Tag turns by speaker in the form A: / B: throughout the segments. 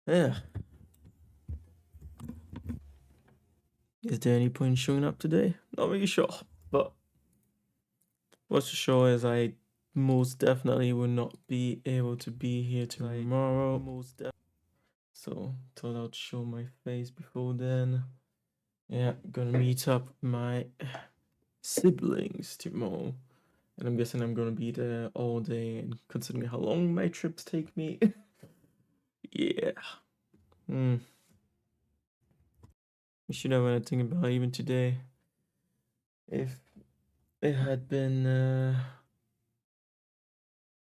A: Yeah. Is there any point in showing up today? Not really sure. But what's for sure is I most definitely will not be able to be here tomorrow. So thought I'd show my face before then. Yeah, gonna meet up with my siblings tomorrow. And I'm guessing I'm gonna be there all day, and considering how long my trips take me. Yeah. Hmm. You should have anything about even today. If it had been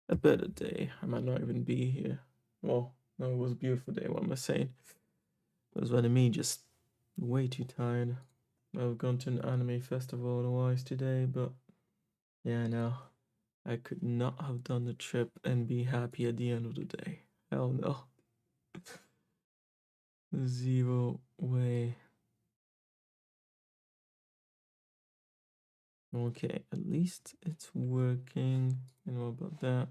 A: a better day, I might not even be here. Well, no, it was a beautiful day, what am I saying? It was rather me just way too tired. I've gone to an anime festival otherwise today, but yeah, no. I could not have done the trip and be happy at the end of the day. Hell no. Zero way. Okay, at least it's working. And what about that?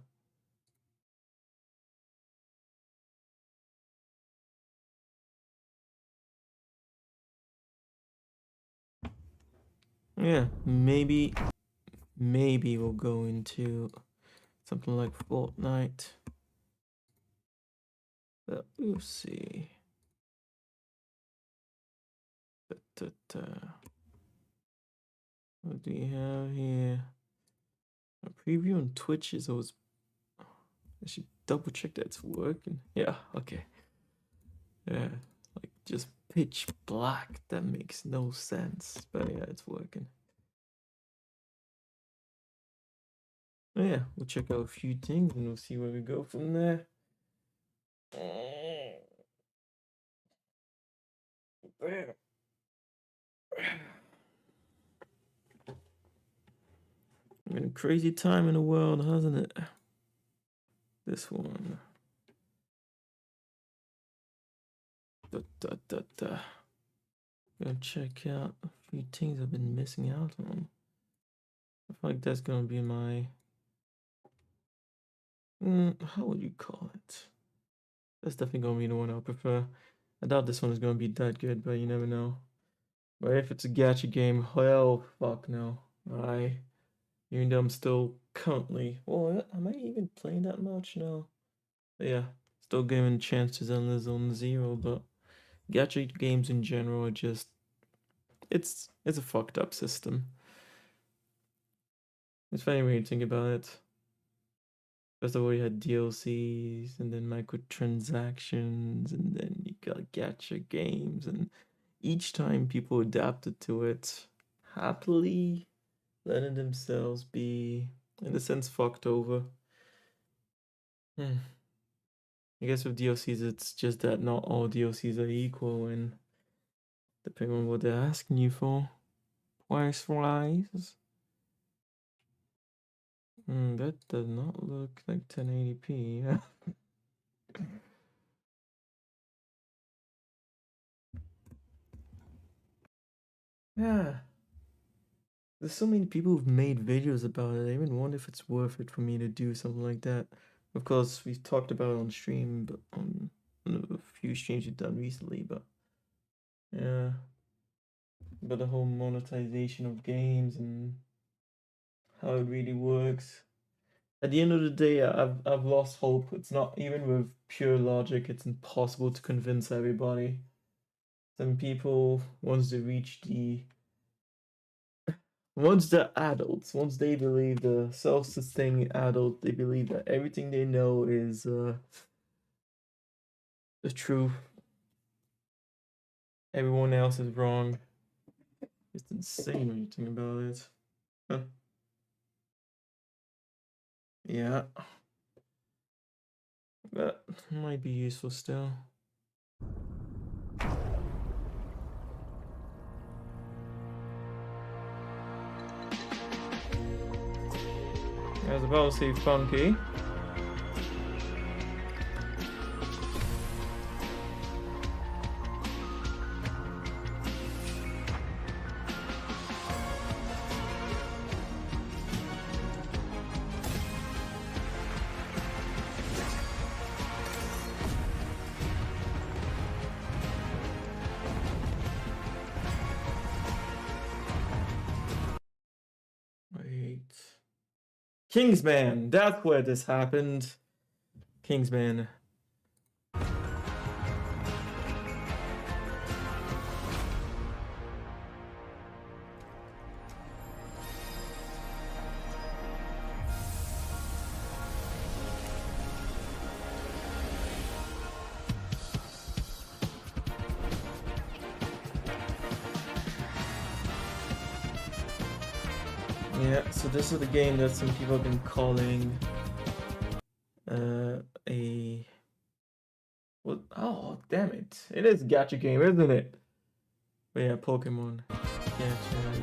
A: Yeah, maybe we'll go into something like Fortnite. But we'll see. What do you have here? A preview on Twitch is always. I should double check that it's working. Yeah, okay. Yeah, like just pitch black. That makes no sense. But yeah, it's working. Oh, yeah, we'll check out a few things and we'll see where we go from there. Been a crazy time in the world, hasn't it? This one. Gonna check out a few things I've been missing out on. I feel like that's gonna be my. How would you call it? That's definitely gonna be the one I'll prefer. I doubt this one is gonna be that good, but you never know. But if it's a gacha game, hell, fuck no. Even though I'm still currently, well, am I even playing that much? No. But yeah, still giving chances on Zone Zero, but gacha games in general are just, it's a fucked up system. It's funny when you think about it. First of all, you had DLCs, and then microtransactions, and then you got gacha games, and each time people adapted to it happily, letting themselves be, in a sense, fucked over. Hmm. I guess with DLCs, it's just that not all DLCs are equal, and depending on what they're asking you for, price wise. That does not look like 1080p. Yeah. There's so many people who've made videos about it. I even wonder if it's worth it for me to do something like that. Of course, we've talked about it on stream, but on a few streams we've done recently, but yeah. But the whole monetization of games and how it really works. At the end of the day, I've lost hope. It's not, even with pure logic, it's impossible to convince everybody. Some people, once they're adults, once they believe the self-sustaining adult, they believe that everything they know is the truth. Everyone else is wrong. It's insane when you think about it. Huh. Yeah, that might be useful still. I was about to say funky. Kingsman, that's where this happened. Kingsman. Yeah, so this is the game that some people have been calling a what? Oh, damn it! It is gacha game, isn't it? But yeah, Pokemon gacha.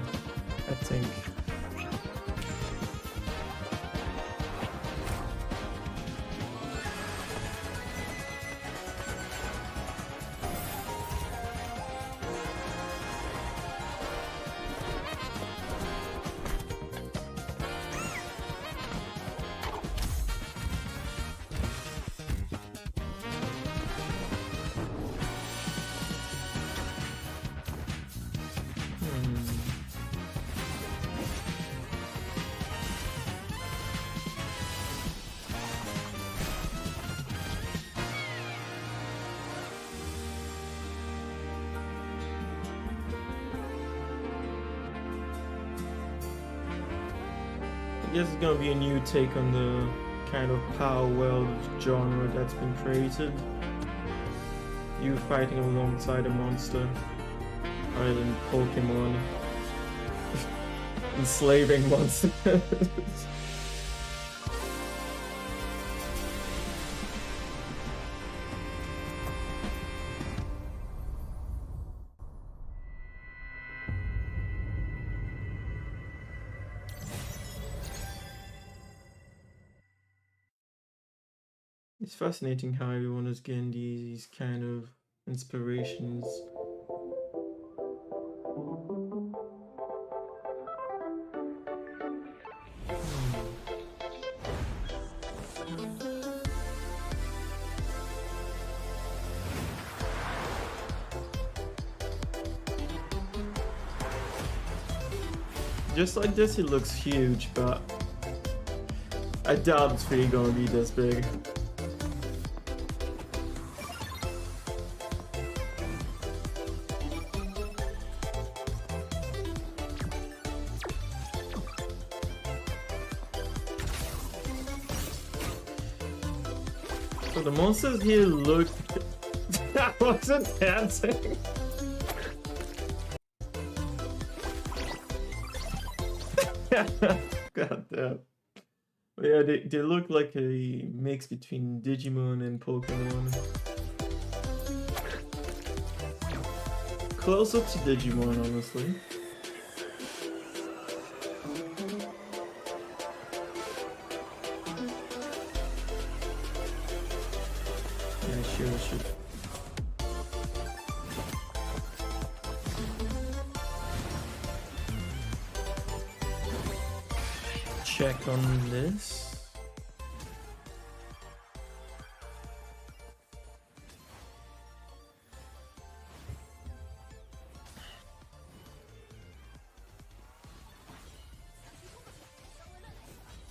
A: I think. I guess it's gonna be a new take on the kind of power world genre that's been created. You fighting alongside a monster, rather than Pokemon enslaving monsters. It's fascinating how everyone is getting these kind of inspirations. Just like this, it looks huge, but I doubt it's really gonna be this big. So the monsters here look... I wasn't dancing! God damn. But yeah, they look like a mix between Digimon and Pokemon. Closer to Digimon, honestly. Yeah, sure. Check on this.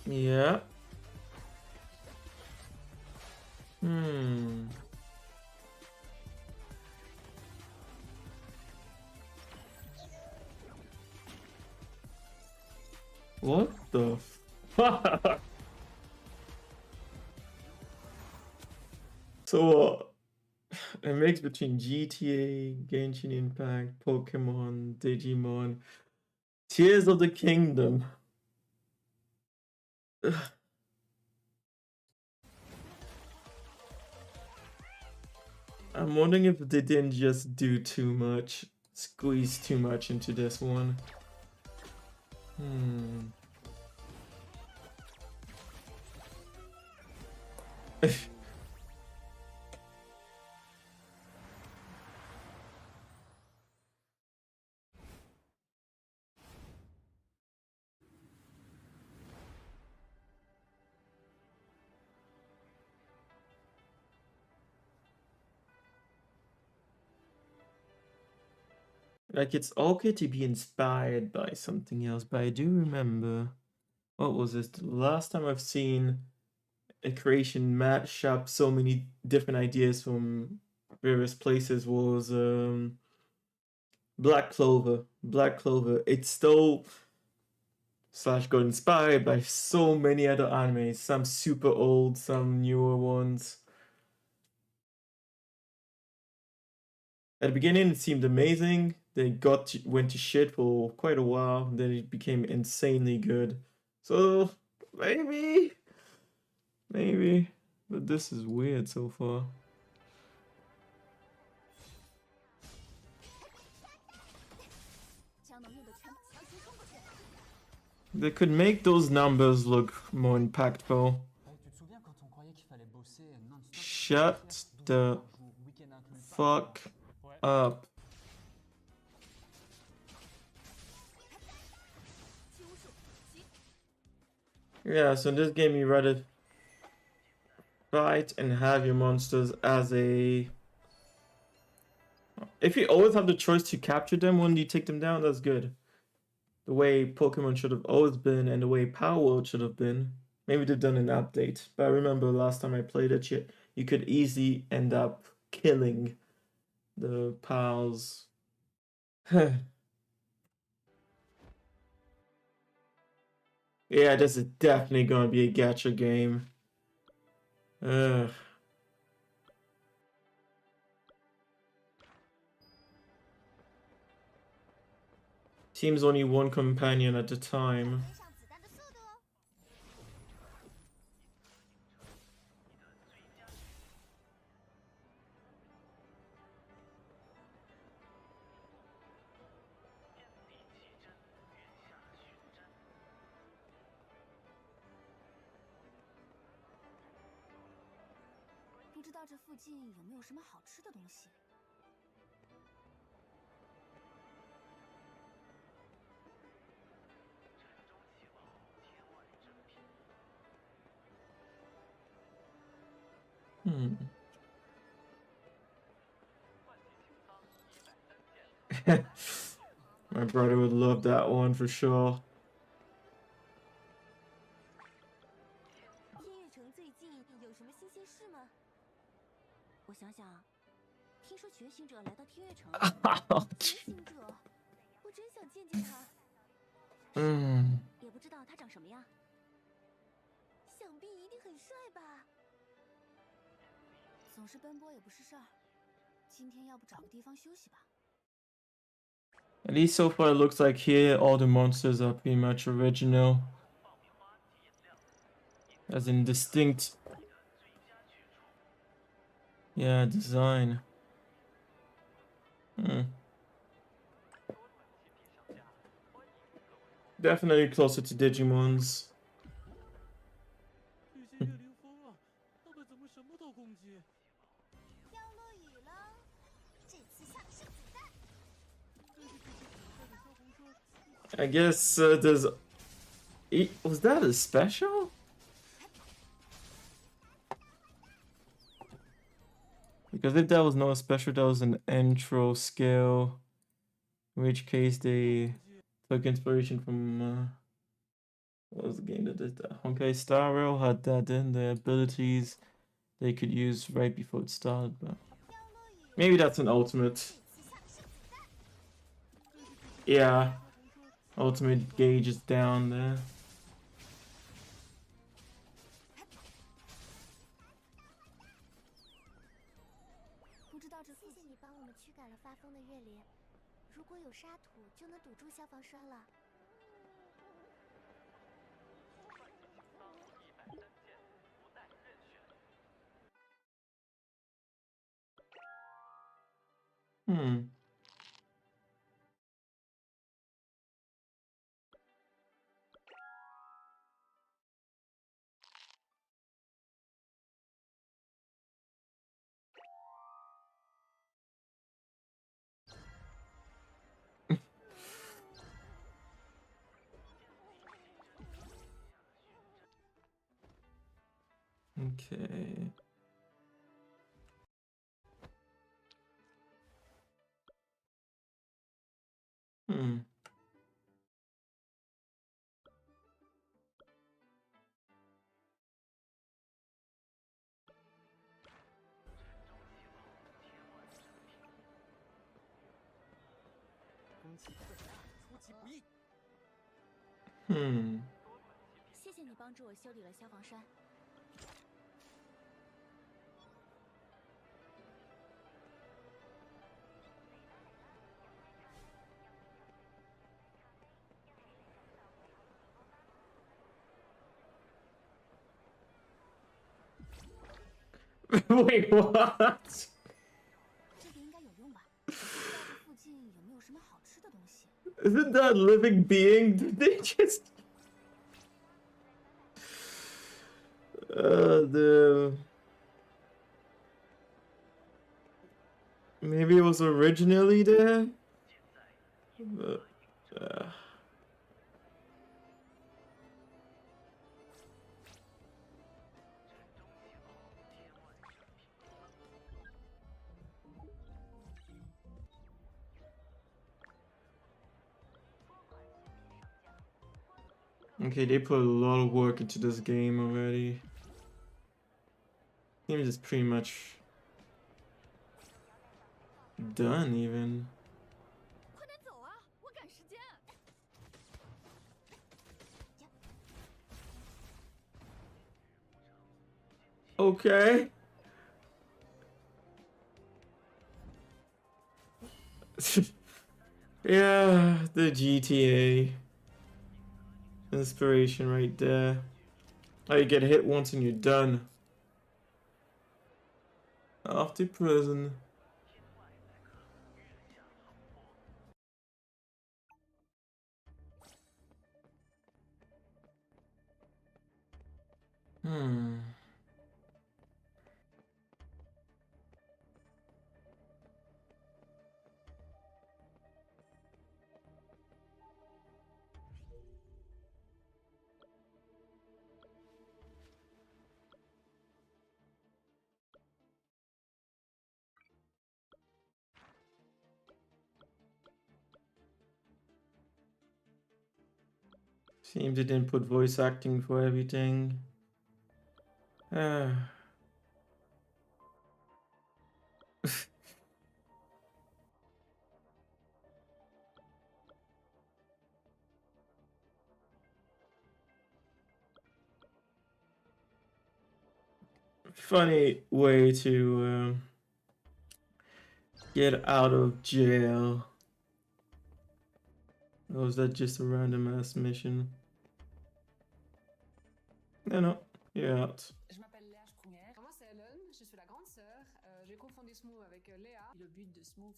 A: Yeah. What the fuck? So a mix between GTA, Genshin Impact, Pokemon, Digimon, Tears of the Kingdom. Ugh. I'm wondering if they didn't just do too much, squeeze too much into this one. Like, it's okay to be inspired by something else, but I do remember What was this? The last time I've seen a creation match up so many different ideas from various places was Black Clover. Black Clover. It's still slash got inspired by so many other animes. Some super old, some newer ones. At the beginning, it seemed amazing. Then went to shit for quite a while. Then it became insanely good. So maybe, maybe, but this is weird so far. They could make those numbers look more impactful. Shut the fuck up. Yeah, so in this game you rather fight and have your monsters as a... If you always have the choice to capture them when you take them down, that's good. The way Pokemon should have always been and the way Power World should have been. Maybe they've done an update, but I remember last time I played it, you could easily end up killing the pals. Yeah, this is definitely gonna be a gacha game. Ugh. Seems only one companion at a time. My brother would love that one for sure. At least so far it looks like here all the monsters are pretty much original. As in distinct. Yeah, design. Definitely closer to Digimon's. I guess there's... Was that a special? Because if that was not a special, that was an intro skill. In which case they took inspiration from... what was the game that did that? Honkai Star Rail had that in the abilities they could use right before it started, but... Maybe that's an ultimate. Yeah. Ultimate gauge is down there. Okay.
B: 谢谢你帮助我修理了消防栓。
A: Wait, what?
B: 这个应该有用吧？不知道这附近有没有什么好吃的东西。
A: Isn't that a living being? Did they just... the... Maybe it was originally there? But, Okay, they put a lot of work into this game already. Game is pretty much done even.
B: 快点走啊，我赶时间。
A: Okay. Yeah, the GTA inspiration right there. Oh, you get hit once and you're done. Off to prison. Seems they didn't put voice acting for everything. Funny way to get out of jail. Or was that just a random ass mission? No, you're out.
C: Je m'appelle Léa Sprunger. Moi, c'est Ellen, je suis la grande sœur. J'ai confondu Smooth avec Léa. Le but de Smooth,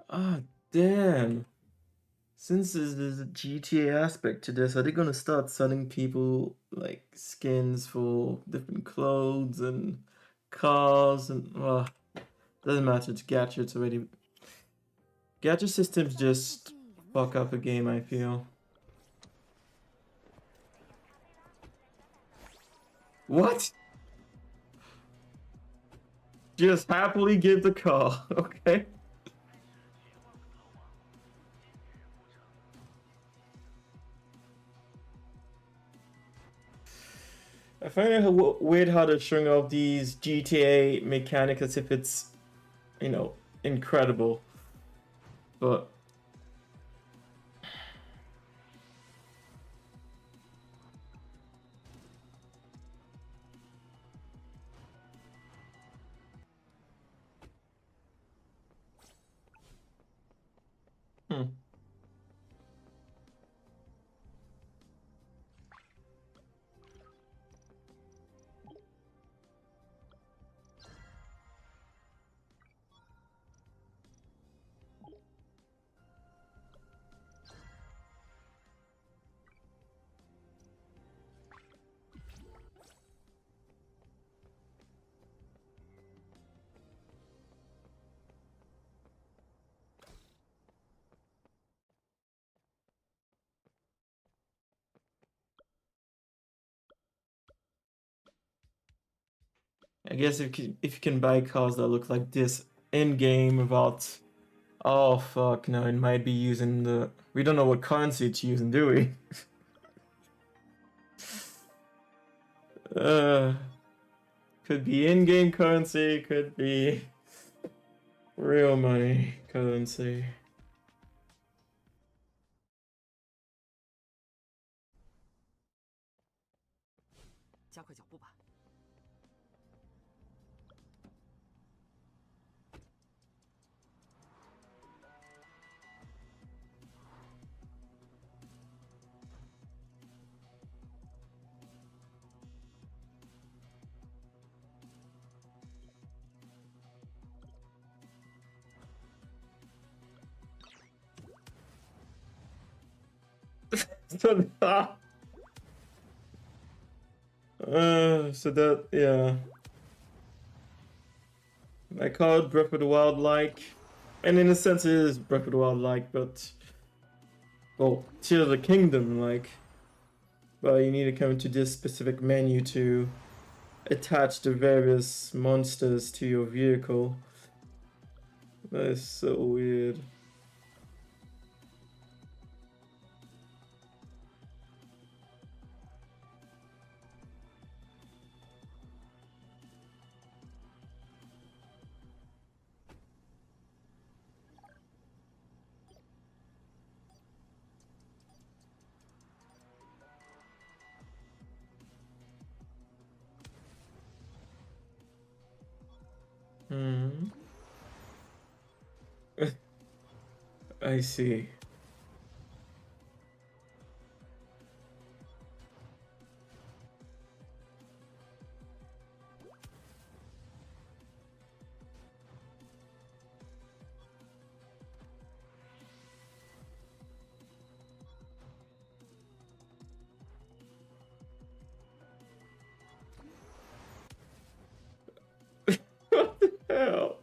A: Ah, damn. Since there's a GTA aspect to this, are they gonna start selling people like skins for different clothes and cars and doesn't matter, it's gadgets already. Gadget systems just fuck up a game, I feel. What? Just happily give the car, okay? I find it weird how they're showing off these GTA mechanics as if it's, you know, incredible. But I guess if you can buy cars that look like this in game without, oh fuck no, it might be using the, we don't know what currency it's using, do we? Could be in-game currency, could be real money currency.
D: 加快脚步吧。
A: So that, yeah. I call it Breath of the Wild like, and in a sense it is Breath of the Wild like, but, well, Tears of the Kingdom like. But you need to come to this specific menu to attach the various monsters to your vehicle. That is so weird. Hmm. I see. What the hell?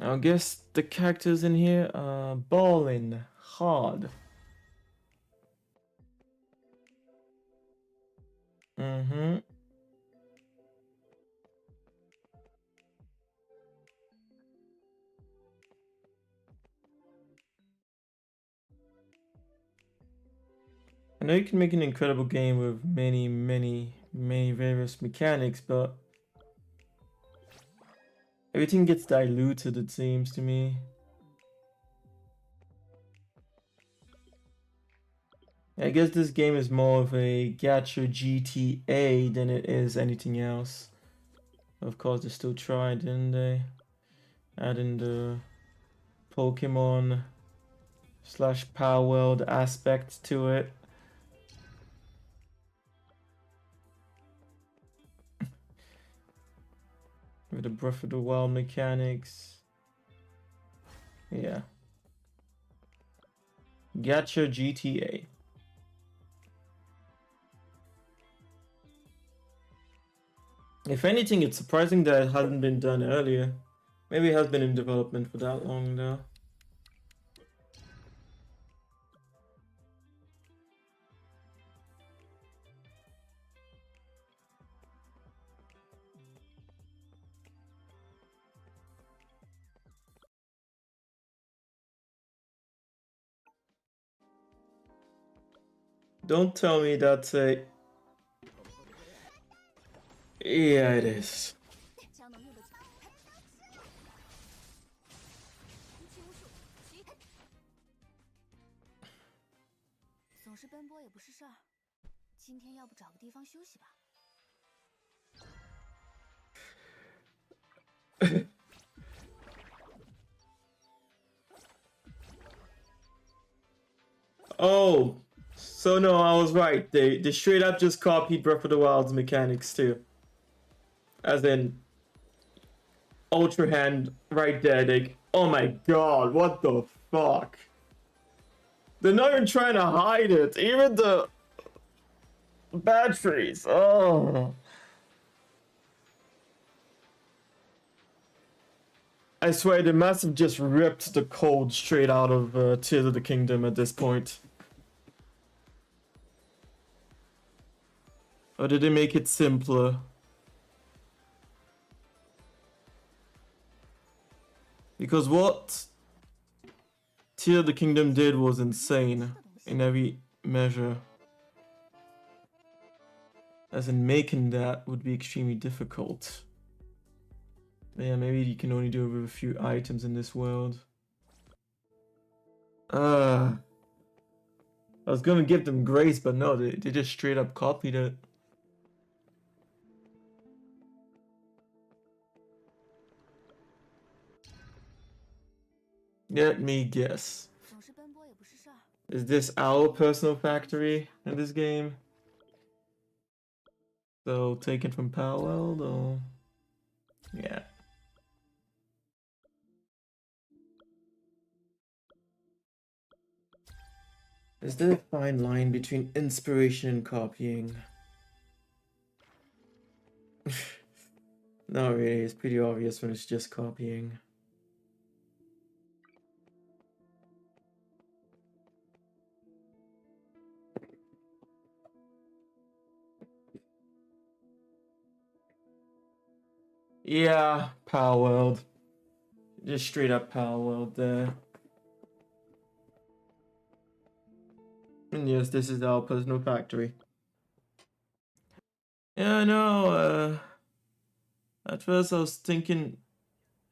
A: I guess the characters in here are ballin' hard. Mm-hmm. I know you can make an incredible game with many various mechanics, but everything gets diluted, it seems to me. I guess this game is more of a gacha GTA than it is anything else. Of course, they still tried, didn't they? Adding the Pokemon / Power World aspect to it. With the Breath of the Wild mechanics. Yeah. Gacha GTA. If anything, it's surprising that it hadn't been done earlier. Maybe it has been in development for that long though. Don't tell me that's a... Yeah, it is.
B: 将能用得起。轻术，其总是奔波也不是事儿。今天要不找个地方休息吧。
A: Oh, so no, I was right. They straight up just copied Breath of the Wild's mechanics too. As in, Ultra Hand right there. Like, oh my god, what the fuck? They're not even trying to hide it. Even the batteries. Oh. I swear they must have just ripped the code straight out of Tears of the Kingdom at this point. Or did they make it simpler? Because what Tears of the Kingdom did was insane in every measure. As in making that would be extremely difficult. But yeah, maybe you can only do it with a few items in this world. I was gonna give them grace, but no, they just straight up copied it. Let me guess.
B: 总是奔波也不是事儿。
A: Is this our personal factory in this game? So taken from Palworld or yeah. Is there a fine line between inspiration and copying? Not really, it's pretty obvious when it's just copying. Yeah, Palworld. Just straight up Palworld there. And yes, this is our personal factory. Yeah, I know, at first I was thinking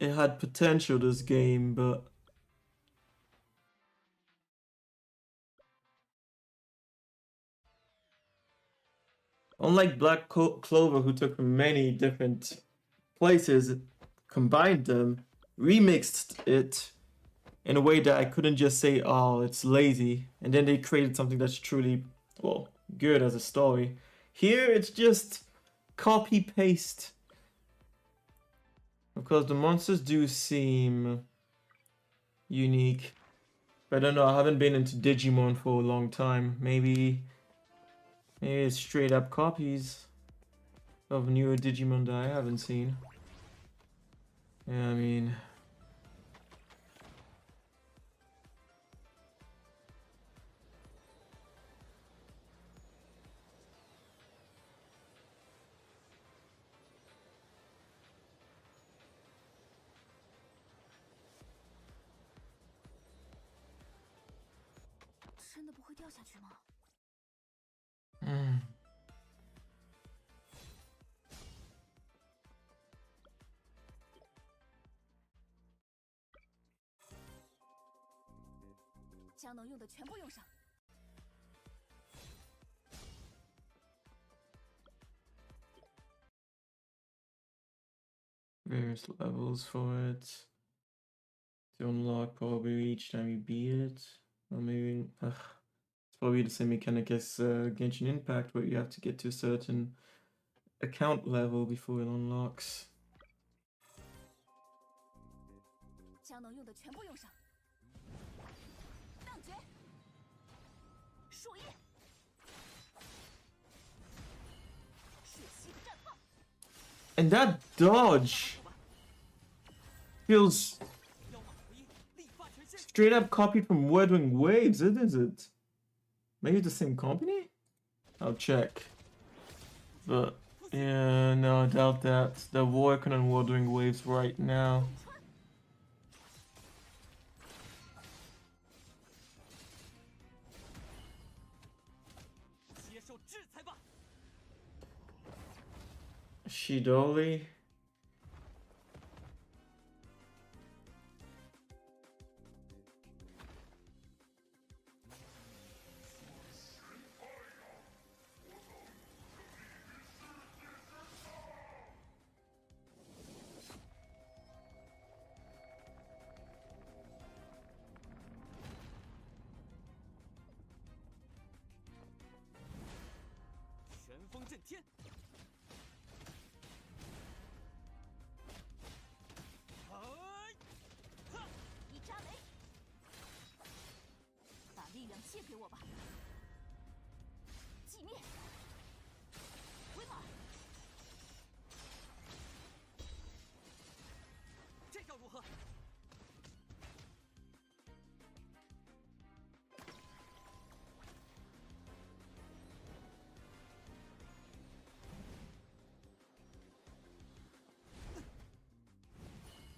A: it had potential, this game, but unlike Black Clover, who took from many different places, combined them, remixed it in a way that I couldn't just say, oh, it's lazy, and then they created something that's truly, well, good as a story. Here, it's just copy-paste. Of course, the monsters do seem unique. But I don't know, I haven't been into Digimon for a long time. Maybe it's straight up copies of newer Digimon that I haven't seen. Yeah, I mean...
B: 真的不会掉下去吗？ 将能用的全部用上。
A: Various levels for it to unlock probably each time you beat it. Or maybe it's probably the same mechanic as Genshin Impact, where you have to get to a certain account level before it unlocks.
B: 将能用的全部用上。荡绝，树叶，血腥的战炮。
A: And that dodge feels straight up copied from Wuthering Waves, isn't it? Maybe the same company? I'll check. But yeah, no, I doubt that. They're working on Wuthering Waves right now. Shidoli.
B: 借给我吧。寂灭，回马。
D: 这招如何？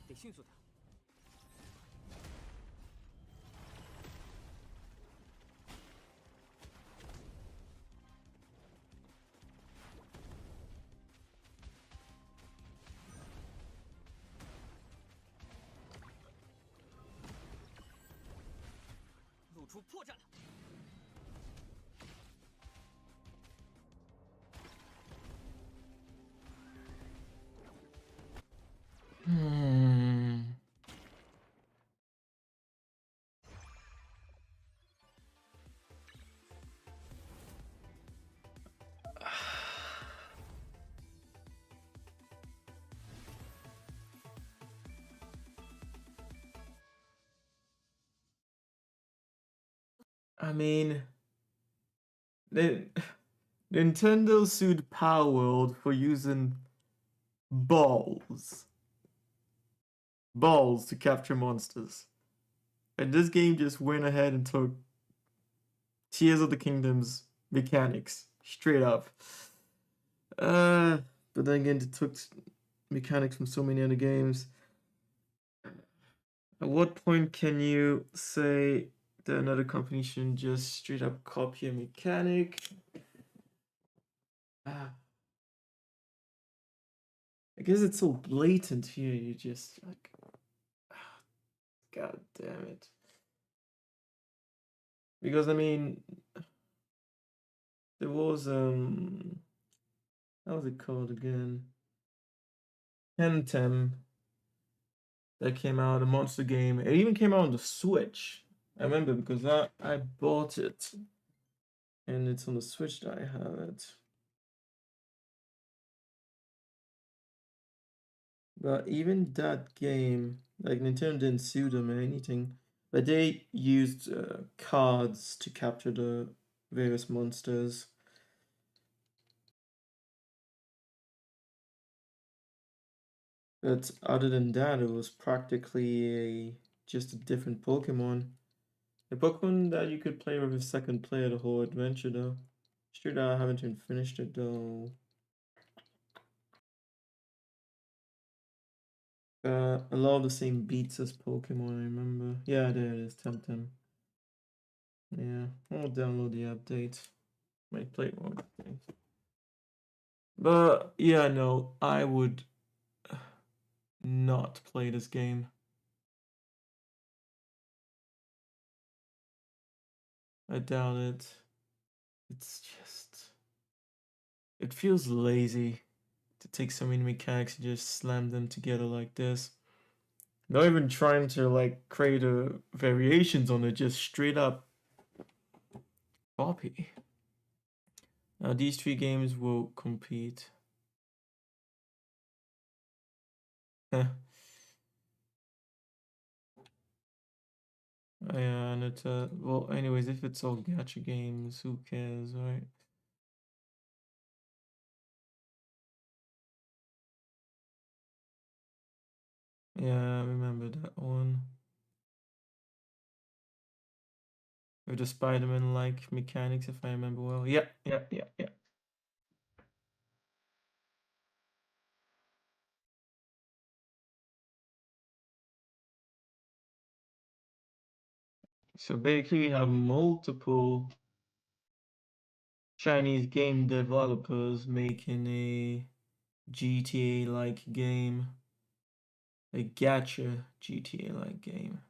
D: 得迅速点。露出破绽了。
A: I mean, Nintendo sued Power World for using balls to capture monsters. And this game just went ahead and took Tears of the Kingdom's mechanics straight up. But then again, it took mechanics from so many other games. At what point can you say that another company shouldn't just straight up copy a mechanic? I guess it's so blatant here, you just like, god damn it. Because I mean, there was how was it called again? Temtem that came out, a monster game. It even came out on the Switch. I remember because I bought it, and it's on the Switch that I have it. But even that game, like Nintendo didn't sue them or anything, but they used cards to capture the various monsters. But other than that, it was practically just a different Pokemon. A Pokemon that you could play with a second player the whole adventure, though. Sure that I haven't even finished it, though. A lot of the same beats as Pokemon, I remember. Yeah, there it is, Temtem. Yeah, I'll download the update. Might play more things. But yeah, no, I would not play this game. I doubt it. It's just, it feels lazy to take so many mechanics and just slam them together like this. Not even trying to like create variations on it, just straight up copy. Now these three games will compete. Heh. Yeah, and it's well, anyways, if it's all gacha games, who cares, right? Yeah, I remember that one. With the Spider-Man like mechanics, if I remember well. Yeah. So basically, you have multiple Chinese game developers making a GTA-like game, a gacha GTA-like game.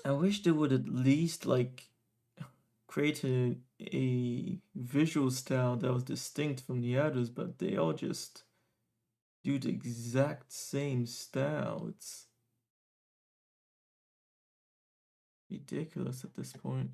A: I wish they would at least like create a visual style that was distinct from the others, but they all just do the exact same style. It's ridiculous at this point.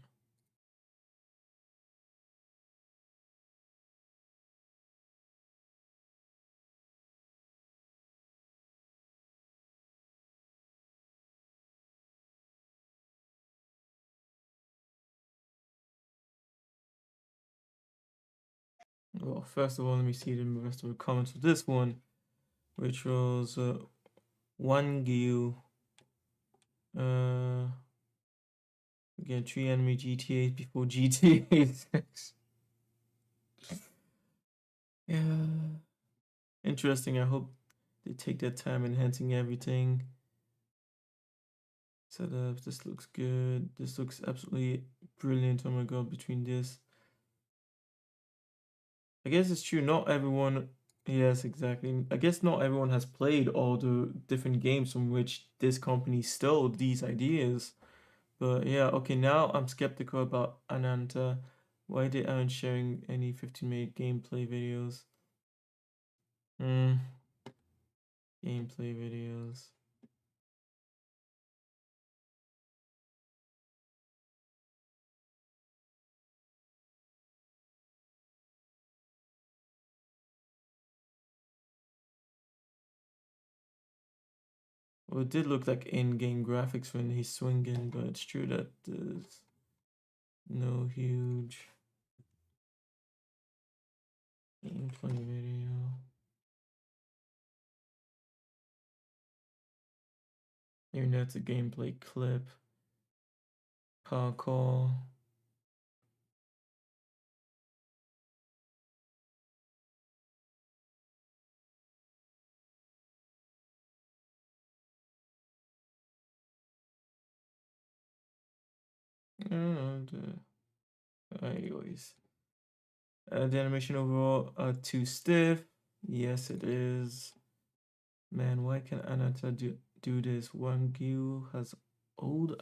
A: well, first of all, let me see the rest of the comments for this one, which was Wangyu. Again, 3 anime GTA before GTA 6. Yeah. Interesting. I hope they take their time enhancing everything. Setup. This looks good. This looks absolutely brilliant. Oh my god, between this. I guess it's true. Not everyone. Yes, exactly. I guess not everyone has played all the different games from which this company stole these ideas. But yeah, okay, now I'm skeptical about Ananta. Why they aren't sharing any 15-minute gameplay videos? Gameplay videos. Well, it did look like in-game graphics when he's swinging, but it's true that there's no huge gameplay video. Maybe that's a gameplay clip. Parkour. And anyways, the animation overall too stiff. Yes, it is. Man, why can Anata do this? Wangyu has old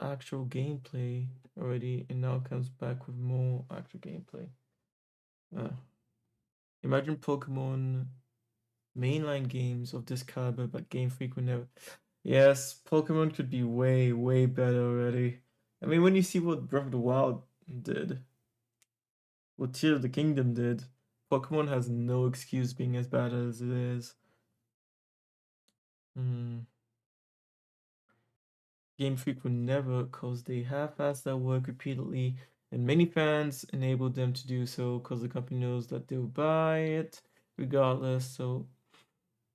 A: actual gameplay already, and now comes back with more actual gameplay. Imagine Pokemon mainline games of this caliber, but Game Freak would never. Yes, Pokemon could be way, way better already. I mean, when you see what Breath of the Wild did, what Tears of the Kingdom did, Pokemon has no excuse being as bad as it is. Game Freak would never, cause they half-ass their work repeatedly, and many fans enabled them to do so because the company knows that they'll buy it regardless, so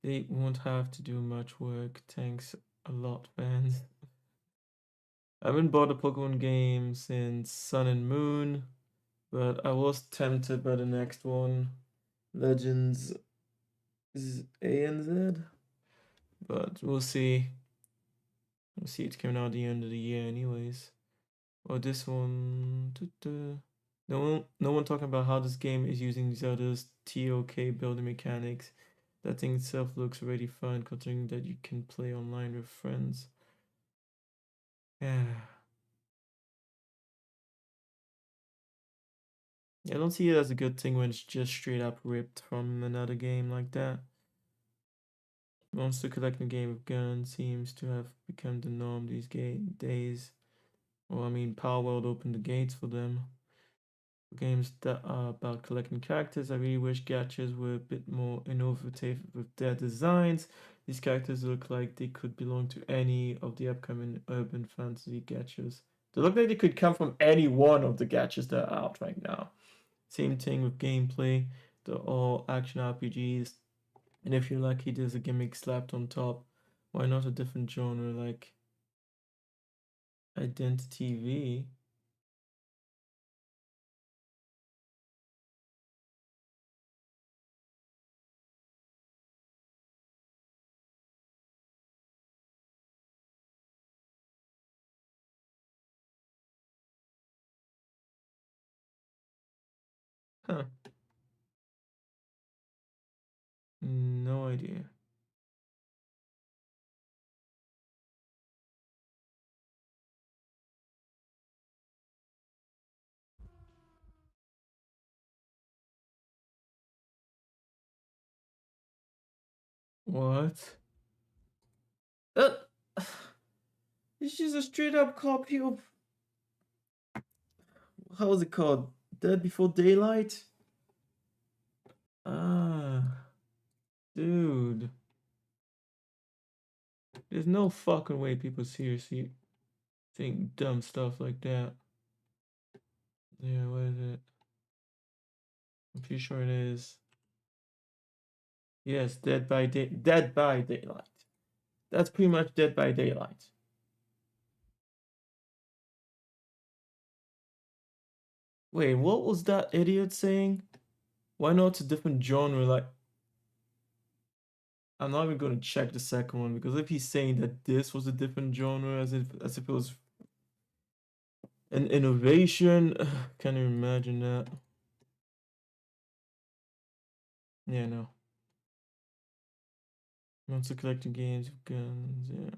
A: they won't have to do much work. Thanks a lot, fans. I haven't bought a Pokemon game since Sun and Moon, but I was tempted by the next one, Legends A and Z, but we'll see. We'll see. It's coming out at the end of the year, anyways. Or this one. No one talking about how this game is using Zelda's TOK building mechanics. That thing itself looks already fun, considering that you can play online with friends. Yeah. I don't see it as a good thing when it's just straight up ripped from another game like that. Monster collecting game with guns seems to have become the norm these days. Well, I mean, Power World opened the gates for them. Games that are about collecting characters. I really wish gachas were a bit more innovative with their designs. These characters look like they could belong to any of the upcoming urban fantasy gachas. They look like they could come from any one of the gachas that are out right now. Same thing with gameplay. They're all action RPGs. And if you're lucky, there's a gimmick slapped on top. Why not a different genre like Identity V? Huh. No idea. What? Uh, it's just a straight up copy of, how was it called? Dead Before Daylight? Ah, dude. There's no fucking way people seriously think dumb stuff like that. Yeah, what is it? I'm pretty sure it is. Yes, Dead by Daylight. That's pretty much Dead by Daylight. Wait, what was that idiot saying? Why not a different genre? Like, I'm not even gonna check the second one because if he's saying that this was a different genre, as if it was an innovation, can't even imagine that. Yeah, no. Also collecting games with guns, yeah.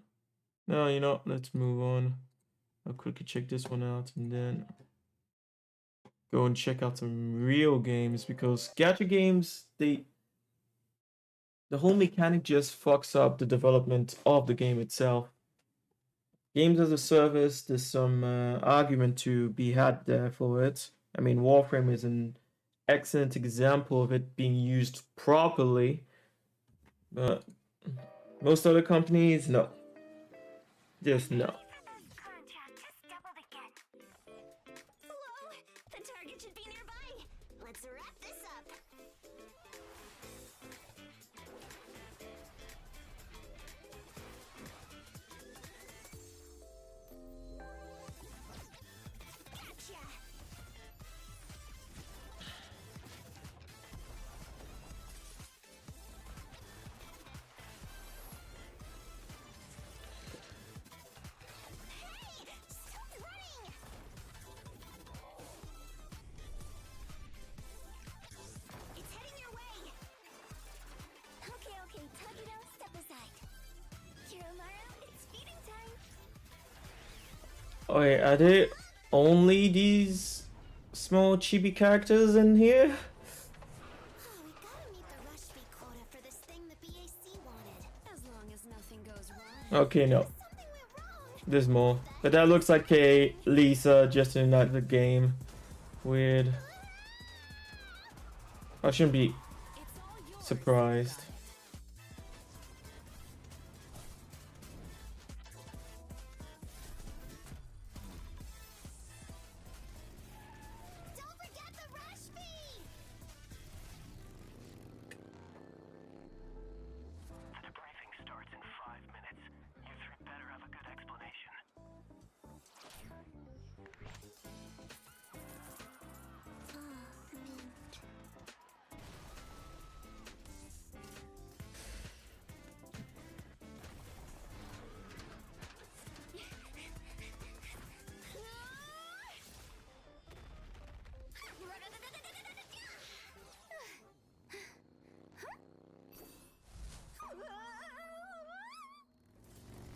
A: No, you know, let's move on. I'll quickly check this one out and then go and check out some real games because gacha games, the whole mechanic just fucks up the development of the game itself. Games as a service, there's some argument to be had there for it. I mean, Warframe is an excellent example of it being used properly, but most other companies, no. Just no.
B: Whoa! The target should be nearby! Let's wrap this up! Gotcha! Hey! Stop running! It's heading your way! Okay, Takedo, step aside. Hiromaru, it's feeding time!
A: Oh, wait, are there only these small chibi characters in here?
B: Oh, we gotta meet the rush fee quota for this thing the BAC wanted. As long as nothing goes wrong.
A: Okay, no.
B: Something went wrong!
A: There's more. But that looks like a Lisa just in the game. Weird. I shouldn't be
B: It's all yours.
A: surprised.
B: Don't forget the rush fee!
E: The debriefing starts in 5 minutes. You three better have a good explanation.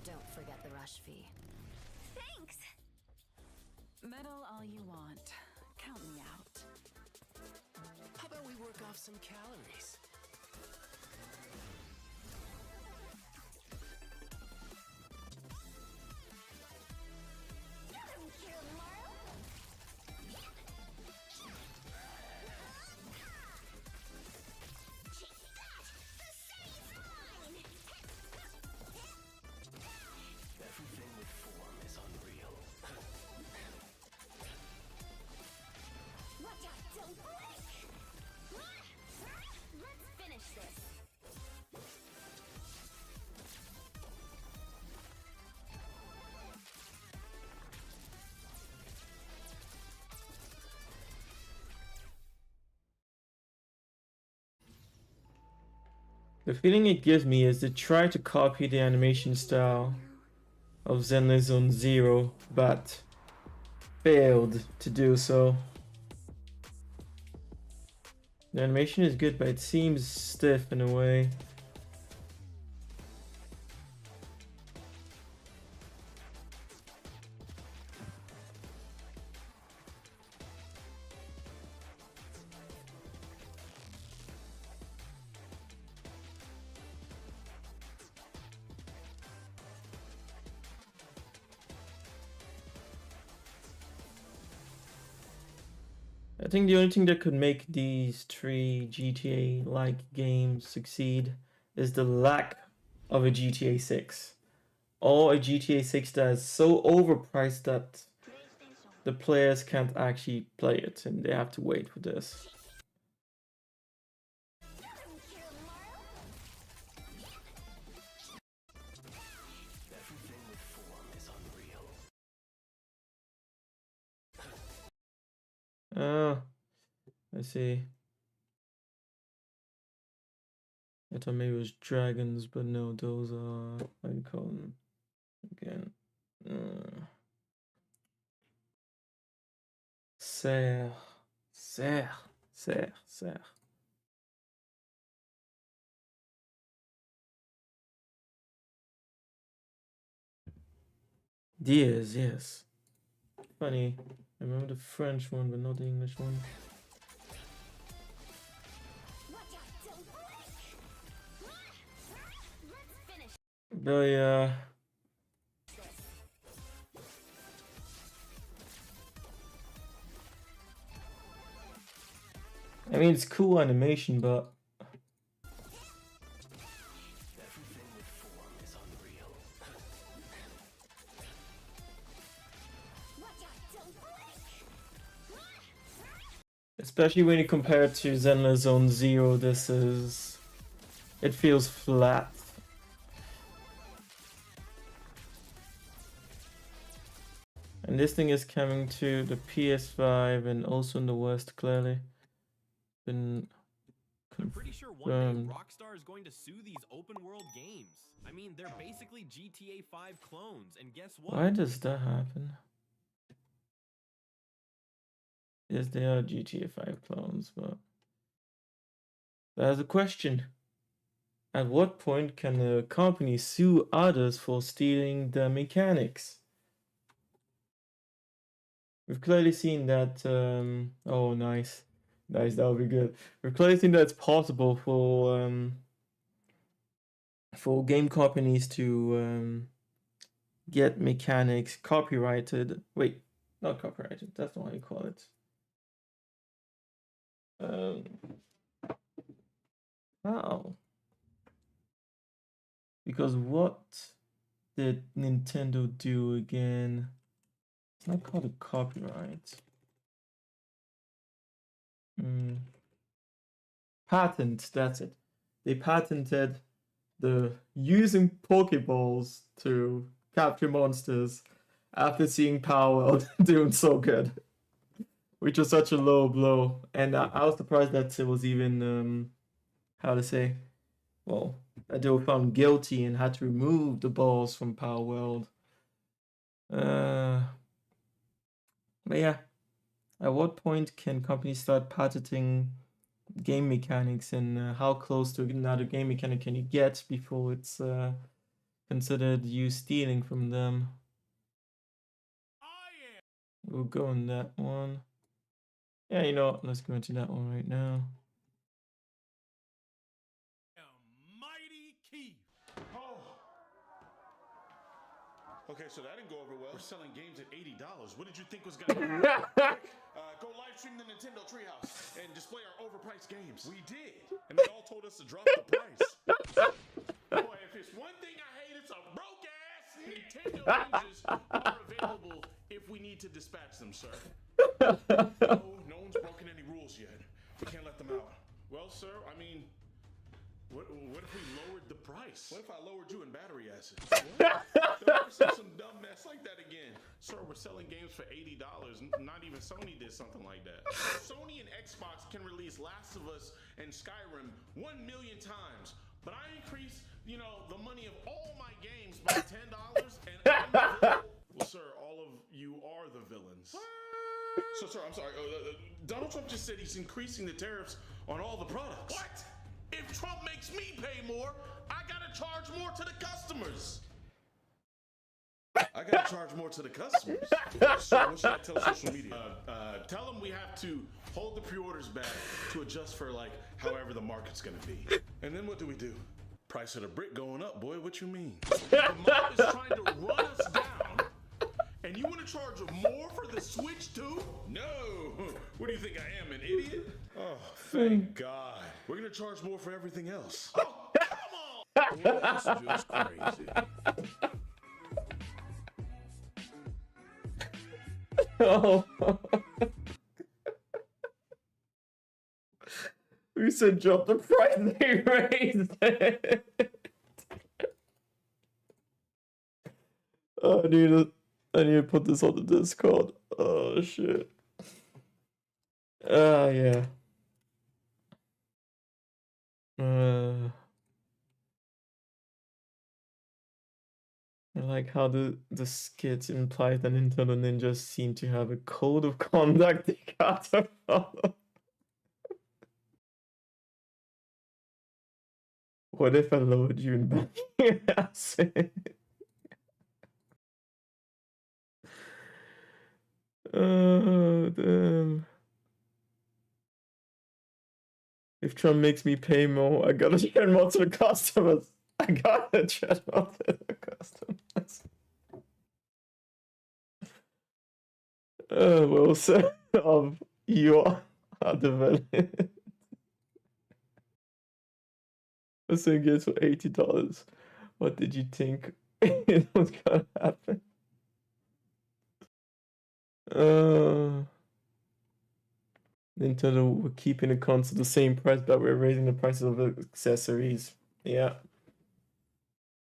B: Don't forget the rush fee. Thanks!
F: Medal all you want. Count me out.
E: How about we work off some calories? Everything with form is unreal.
B: Watch out, don't blink! Let's finish this.
A: The feeling it gives me is they try to copy the animation style of Zenless Zone Zero, but failed to do so. The animation is good, but it seems stiff in a way. I think the only thing that could make these three GTA-like games succeed is the lack of a GTA 6. Or a GTA 6 that is so overpriced that the players can't actually play it and they have to wait for this. I see. I thought maybe it was dragons, but no, those are, how do you call them again? Serre. Serre. Diaz, yes. Funny. I remember the French one, but not the English one. But yeah. I mean, it's cool animation, but
E: Everything with form is unreal.
A: especially when you compare it to Zenless Zone Zero, it feels flat. And this thing is coming to the PS5 and also in the West, clearly.
G: I'm pretty sure one day Rockstar is going to sue these open world games. I mean, they're basically GTA 5 clones, and guess what?
A: Why does that happen? Yes, they are GTA 5 clones, but there's a question. At what point can a company sue others for stealing the mechanics? We've clearly seen that, oh, nice, that'll be good. We've clearly seen that it's possible for game companies to get mechanics copyrighted. Wait, not copyrighted, that's not how you call it. How? Because what did Nintendo do again? It's not called a copyright. Patent, that's it. They patented the using Pokeballs to capture monsters after seeing Power World doing so good. Which was such a low blow. And I was surprised that it was even, how to say, well, that they were found guilty and had to remove the balls from Power World. But yeah, at what point can companies start patenting game mechanics, and how close to another game mechanic can you get before it's considered you stealing from them? We'll go on that one. Yeah, you know what? Let's go into that one right now.
H: Mighty Key. Oh. Okay, so that didn't go over well. We're selling games at $80. What did you think was gonna happen? Go live stream the Nintendo Treehouse and display our overpriced games. We did, and they all told us to drop the price. Boy, if it's one thing I hate, it's a broke ass. Nintendo ninjas are available if we need to dispatch them, sir. No one's broken any rules yet. We can't let them out. Well, sir, I mean, what if we lowered the price? What if I lowered you in battery acid? What? Don't ever say some dumb mess like that again. Sir, we're selling games for $80. Not even Sony did something like that. Sony and Xbox can release Last of Us and Skyrim 1 million times. But I increase, the money of all my games by $10 and I'm the villain. Well, sir, all of you are the villains. So, sir, I'm sorry. Donald Trump just said he's increasing the tariffs on all the products. What? If Trump makes me pay more, I gotta charge more to the customers. I gotta charge more to the customers. So what should I tell social media? Tell them we have to hold the pre-orders back to adjust for however the market's gonna be. And then what do we do? Price of the brick going up, boy. What you mean? The mob is trying to run us down. And you want to charge more for the Switch too? No. What do you think I am, an idiot? Oh, thank God. We're gonna charge more for everything else. Oh, come on! Well, that's just crazy.
A: Oh. We said drop the price, they raised it. Oh, I need to put this on the Discord. Oh shit. Yeah. I like how the skit implies that Nintendo ninjas seem to have a code of conduct they gotta follow. What if I lowered you in banking acid? Oh, damn. If Trump makes me pay more, I gotta charge more to the customers. I gotta charge more to the customers. Well, sir, of you are developing. This thing gets for $80. What did you think it was gonna happen? Nintendo, we're keeping the console the same price, but we're raising the prices of the accessories. Yeah.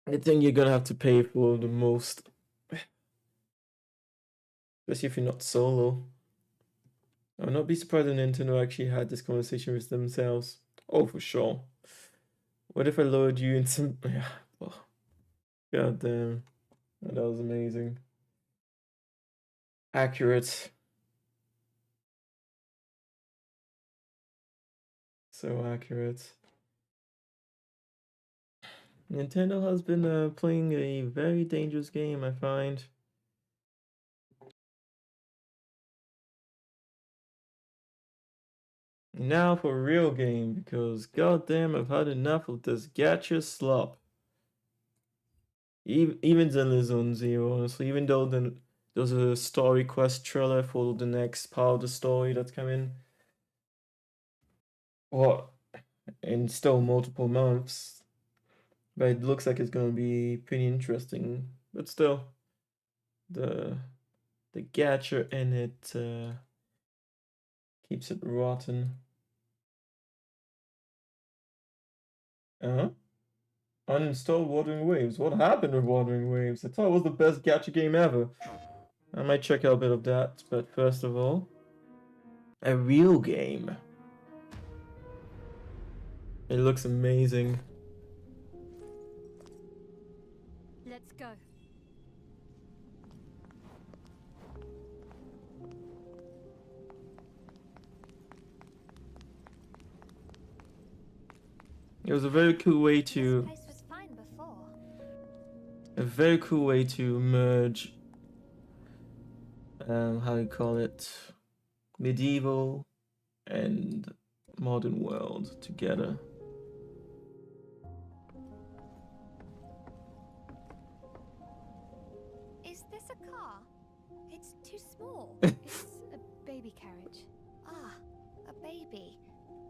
A: I think you're gonna have to pay for the most. Especially if you're not solo. I would not be surprised if Nintendo actually had this conversation with themselves. Oh, for sure. What if I lowered you in some... Yeah. Oh. God damn. That was amazing. Accurate. So accurate. Nintendo has been playing a very dangerous game, I find. Now for a real game, because goddamn, I've had enough of this gacha slop. Even Zenless Zone Zero, honestly, even though there's a story quest trailer for the next part of the story that's coming. What? In still multiple months. But it looks like it's gonna be pretty interesting. But still, the gacha in it keeps it rotten. Uh-huh. Uninstalled Wuthering Waves. What happened with Wuthering Waves? I thought it was the best gacha game ever. I might check out a bit of that, but first of all, a real game. It looks amazing.
B: Let's go.
A: It was a very cool way
B: This
A: to
B: place was fine before.
A: merge how do you call it, medieval and modern world together.
B: Is this a car? It's too small.
C: It's a baby carriage.
B: Ah, a baby.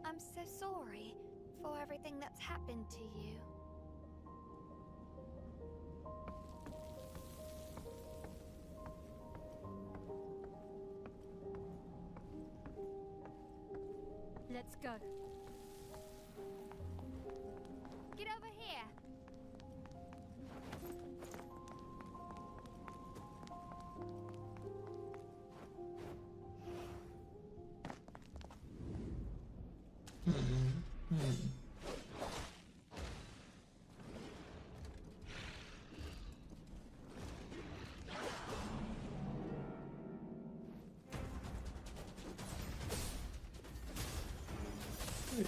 B: I'm so sorry for everything that's happened to you. Let's go. Get over here.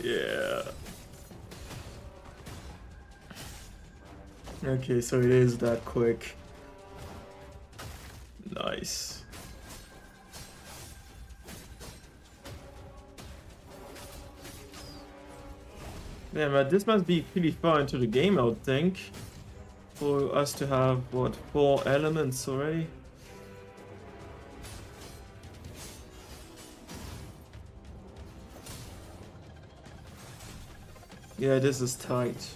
A: Yeah. Okay, so it is that quick. Nice. Yeah, but this must be pretty far into the game, I would think. For us to have, what, 4 elements already? Yeah, this is tight.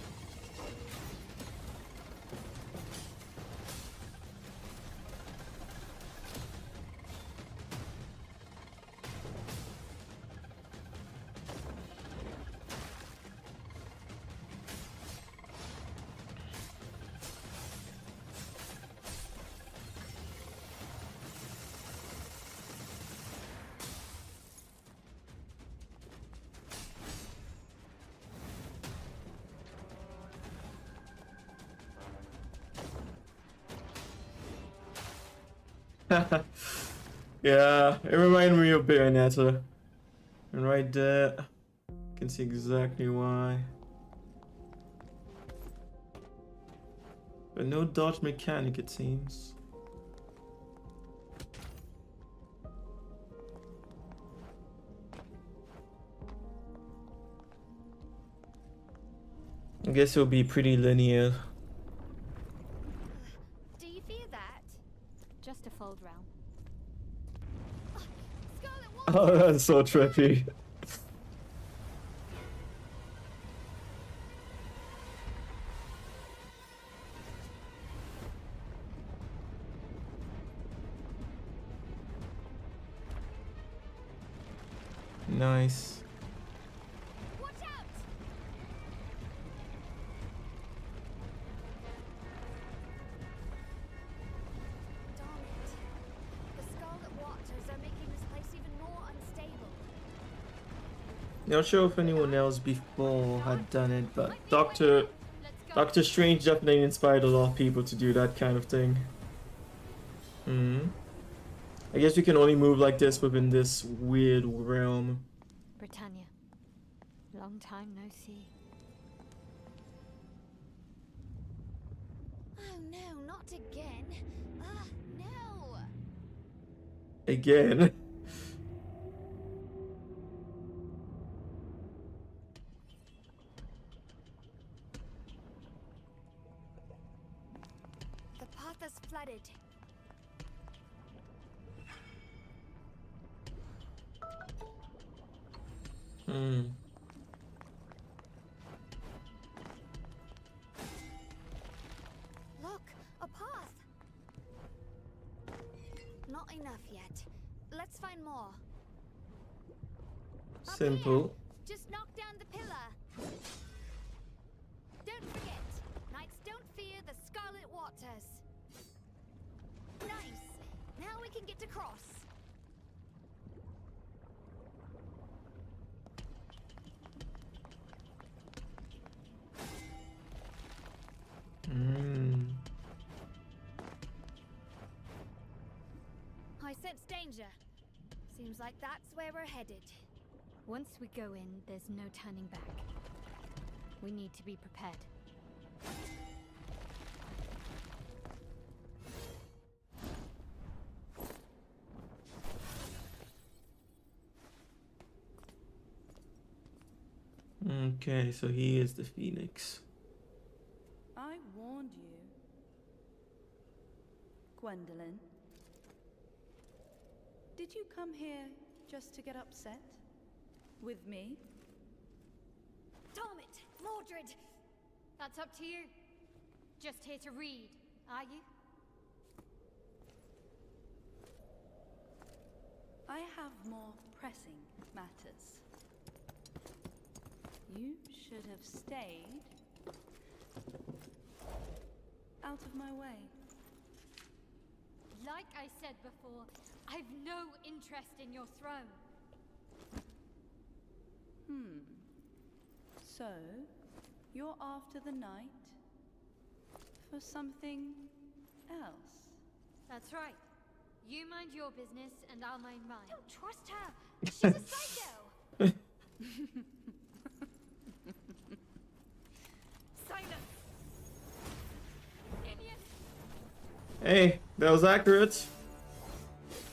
A: Yeah, it reminded me of Bayonetta. And right there, you can see exactly why. But no dodge mechanic, it seems. I guess it'll be pretty linear.
B: Do you fear that? Just a fold realm. Scarlet
A: Oh, that's so trippy. Nice.
B: Watch out! Darn it. The Scarlet Watchers are making this place even more unstable.
A: Not sure if anyone else before had done it, but Doctor Strange definitely inspired a lot of people to do that kind of thing. I guess we can only move like this within this weird realm.
B: Britannia. Long time no see. Oh no, not again. No.
A: Again.
B: The path is flooded. Look, a path. Not enough yet. Let's find more. Up
A: Simple.
B: here. Just knock down the pillar. Don't forget, knights don't fear the Scarlet Waters. Nice. Now we can get across. I sense danger. Seems like that's where we're headed. Once we go in, there's no turning back. We need to be prepared.
A: Okay, so he is the Phoenix.
F: I warned you. Gwendolyn. Did you come here just to get upset? With me?
B: Damn it, Mordred! That's up to you. Just here to read, are you?
F: I have more pressing matters. You should have stayed out of my way.
B: Like I said before, I've no interest in your throne.
F: So, you're after the knight for something else?
B: That's right. You mind your business and I'll mind mine. Don't trust her. She's a psycho. Silence. Idiot.
A: Hey, that was accurate.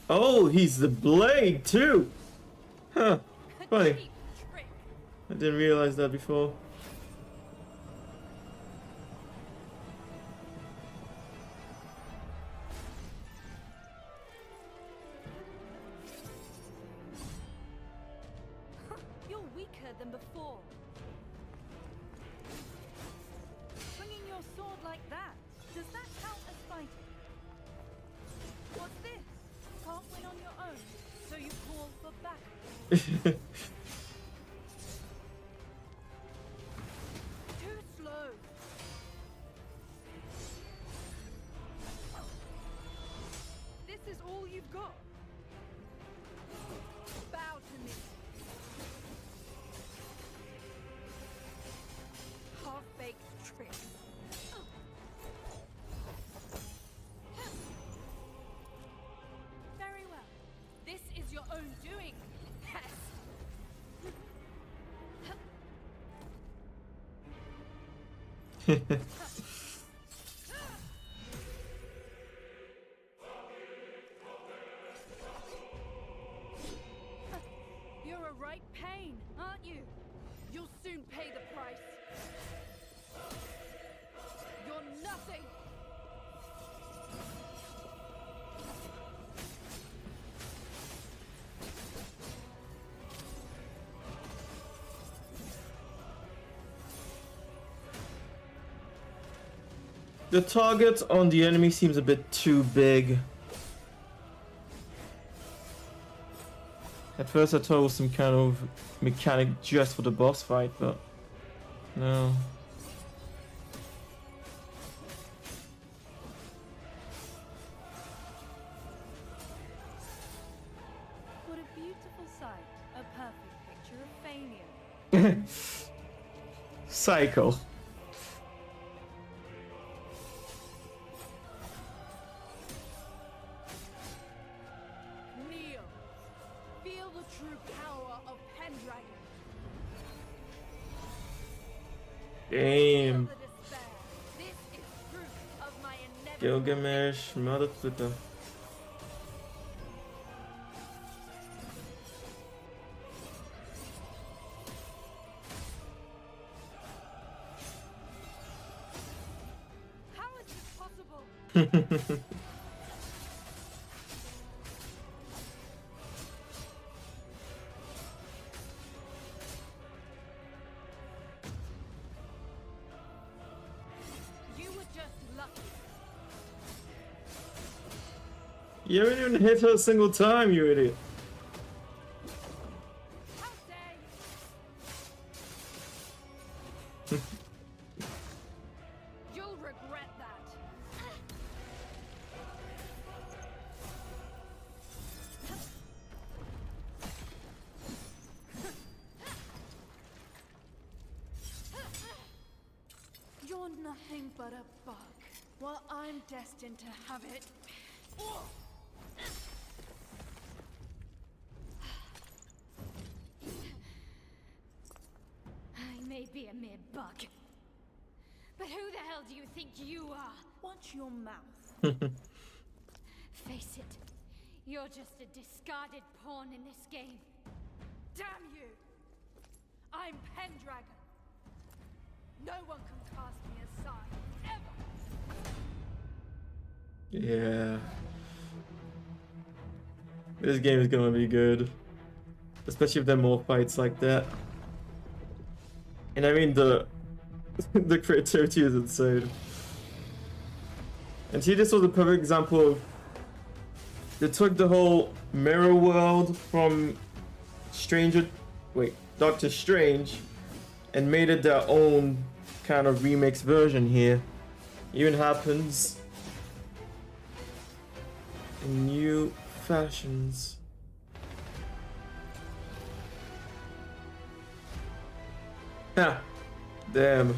A: Oh, he's the blade too. Huh. Funny.
B: Cheap trick.
A: I didn't realize that before.
F: You're weaker than before. Swinging your sword like that, does that count as fighting? What's this? Can't win on your own, so you call for backup. Too slow. This is all you've got. Bow to me. Half-baked trick. You're a right pain, aren't you? You'll soon pay the price. You're nothing.
A: The target on the enemy seems a bit too big. At first I thought it was some kind of mechanic just for the boss fight, but no.
F: What a beautiful sight. A perfect picture of failure.
A: Psycho.
F: Kneel. Feel the true power of Pendragon.
A: Damn.
F: Feel the despair. This is proof of my inevitable
A: Gilgamesh, Mother Flipper.
F: How is this possible? You were just lucky.
A: You haven't even hit her a single time, you idiot.
F: How dare you? You'll regret that. You're nothing but a bug, while I'm destined to have it.
B: I may be a mere bug. But who the hell do you think you are?
F: Watch your mouth.
B: Face it, you're just a discarded pawn in this game.
F: Damn you! I'm Pendragon. No one can cast me aside, ever.
A: Yeah. This game is gonna be good. Especially if there are more fights like that. And I mean the the creativity is insane. And see, this was a perfect example of they took the whole mirror world from Doctor Strange and made it their own kind of remix version here. Even happens in new fashions. Ha! Damn.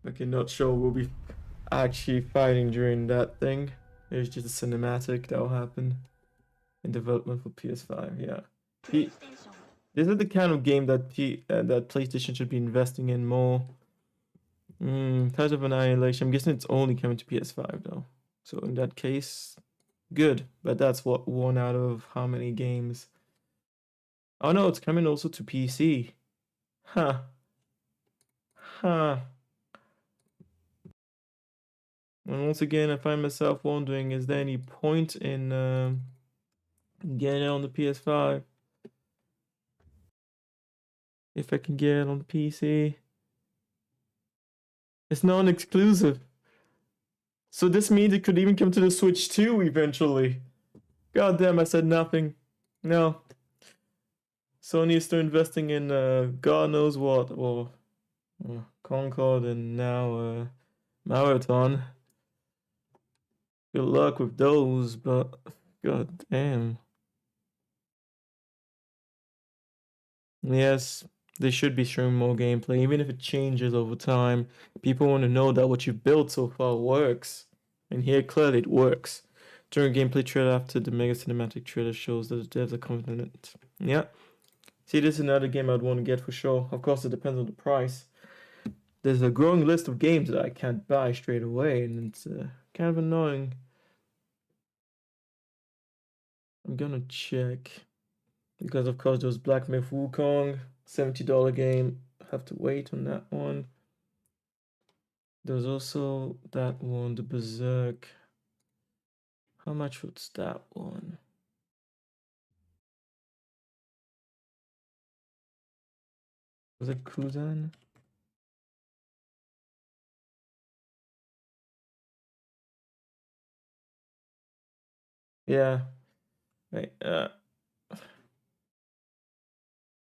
A: Okay, not sure we'll be actually fighting during that thing. There's just a cinematic that'll happen in development for PS5. Yeah, this is the kind of game that that PlayStation should be investing in more. Path of Annihilation. I'm guessing it's only coming to PS5 though. So in that case, good. But that's what one out of how many games? Oh no, it's coming also to PC. Huh. Huh. And once again, I find myself wondering, is there any point in getting it on the PS5? If I can get it on the PC. It's non-exclusive. So this means it could even come to the Switch too eventually. God damn, I said nothing. No. Sony is still investing in God knows what. Well, Concord and now Marathon. Good luck with those, but god damn. Yes, they should be showing more gameplay, even if it changes over time. People want to know that what you've built so far works. And here, clearly, it works. During gameplay trailer after the mega cinematic trailer shows that the devs are confident. Yeah. See, this is another game I'd want to get for sure. Of course, it depends on the price. There's a growing list of games that I can't buy straight away, and it's kind of annoying. I'm gonna check. Because, of course, there's Black Myth Wukong, $70 game. Have to wait on that one. There's also that one, the Berserk. How much was that one? Was it Kuzan? Yeah. Wait,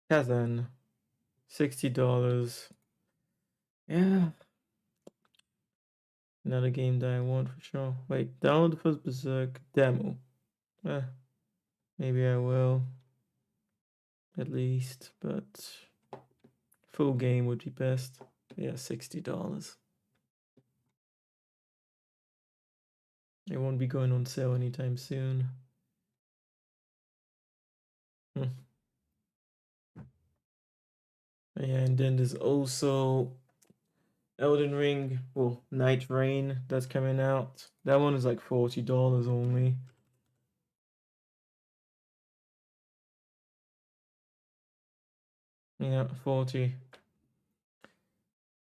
A: Kazan. $60. Yeah. Another game that I want for sure. Wait, download the first Berserk demo. Maybe I will. At least, but full game would be best. Yeah, $60. It won't be going on sale anytime soon. Yeah, and then there's also Elden Ring, well, Night Rain that's coming out. That one is like $40 only. Yeah, 40.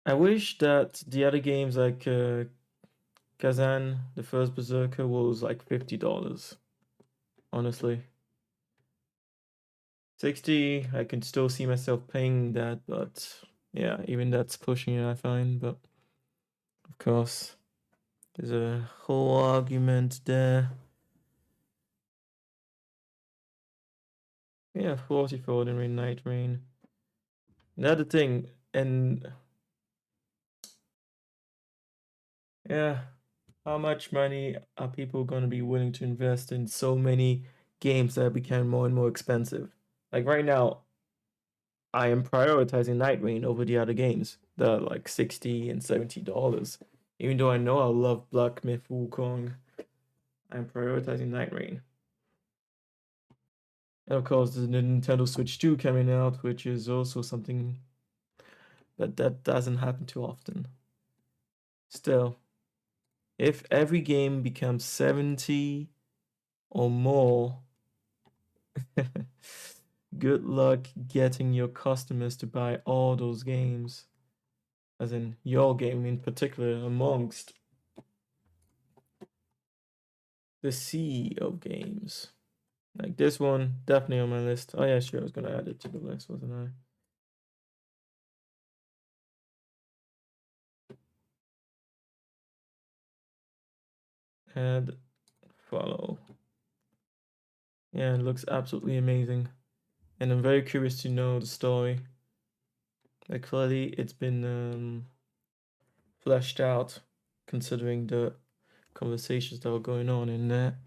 A: I wish that the other games like Kazan, the first Berserker, was like $50. Honestly. 60, I can still see myself paying that, but yeah, even that's pushing it, I find. But of course, there's a whole argument there. Yeah, 40 for Elden Ring, Night Rain. Another thing, and yeah, how much money are people going to be willing to invest in so many games that become more and more expensive? Like right now, I am prioritizing Night Rain over the other games that are like $60 and $70. Even though I know I love Black Myth Wukong, I'm prioritizing Night Rain. And of course, there's the Nintendo Switch 2 coming out, which is also something that doesn't happen too often. Still, if every game becomes 70 or more, good luck getting your customers to buy all those games. As in your game in particular, amongst the sea of games. Like this one, definitely on my list. Oh yeah, sure, I was gonna add it to the list, wasn't I? Add, follow. Yeah, it looks absolutely amazing. And I'm very curious to know the story. Like clearly it's been fleshed out considering the conversations that were going on in there.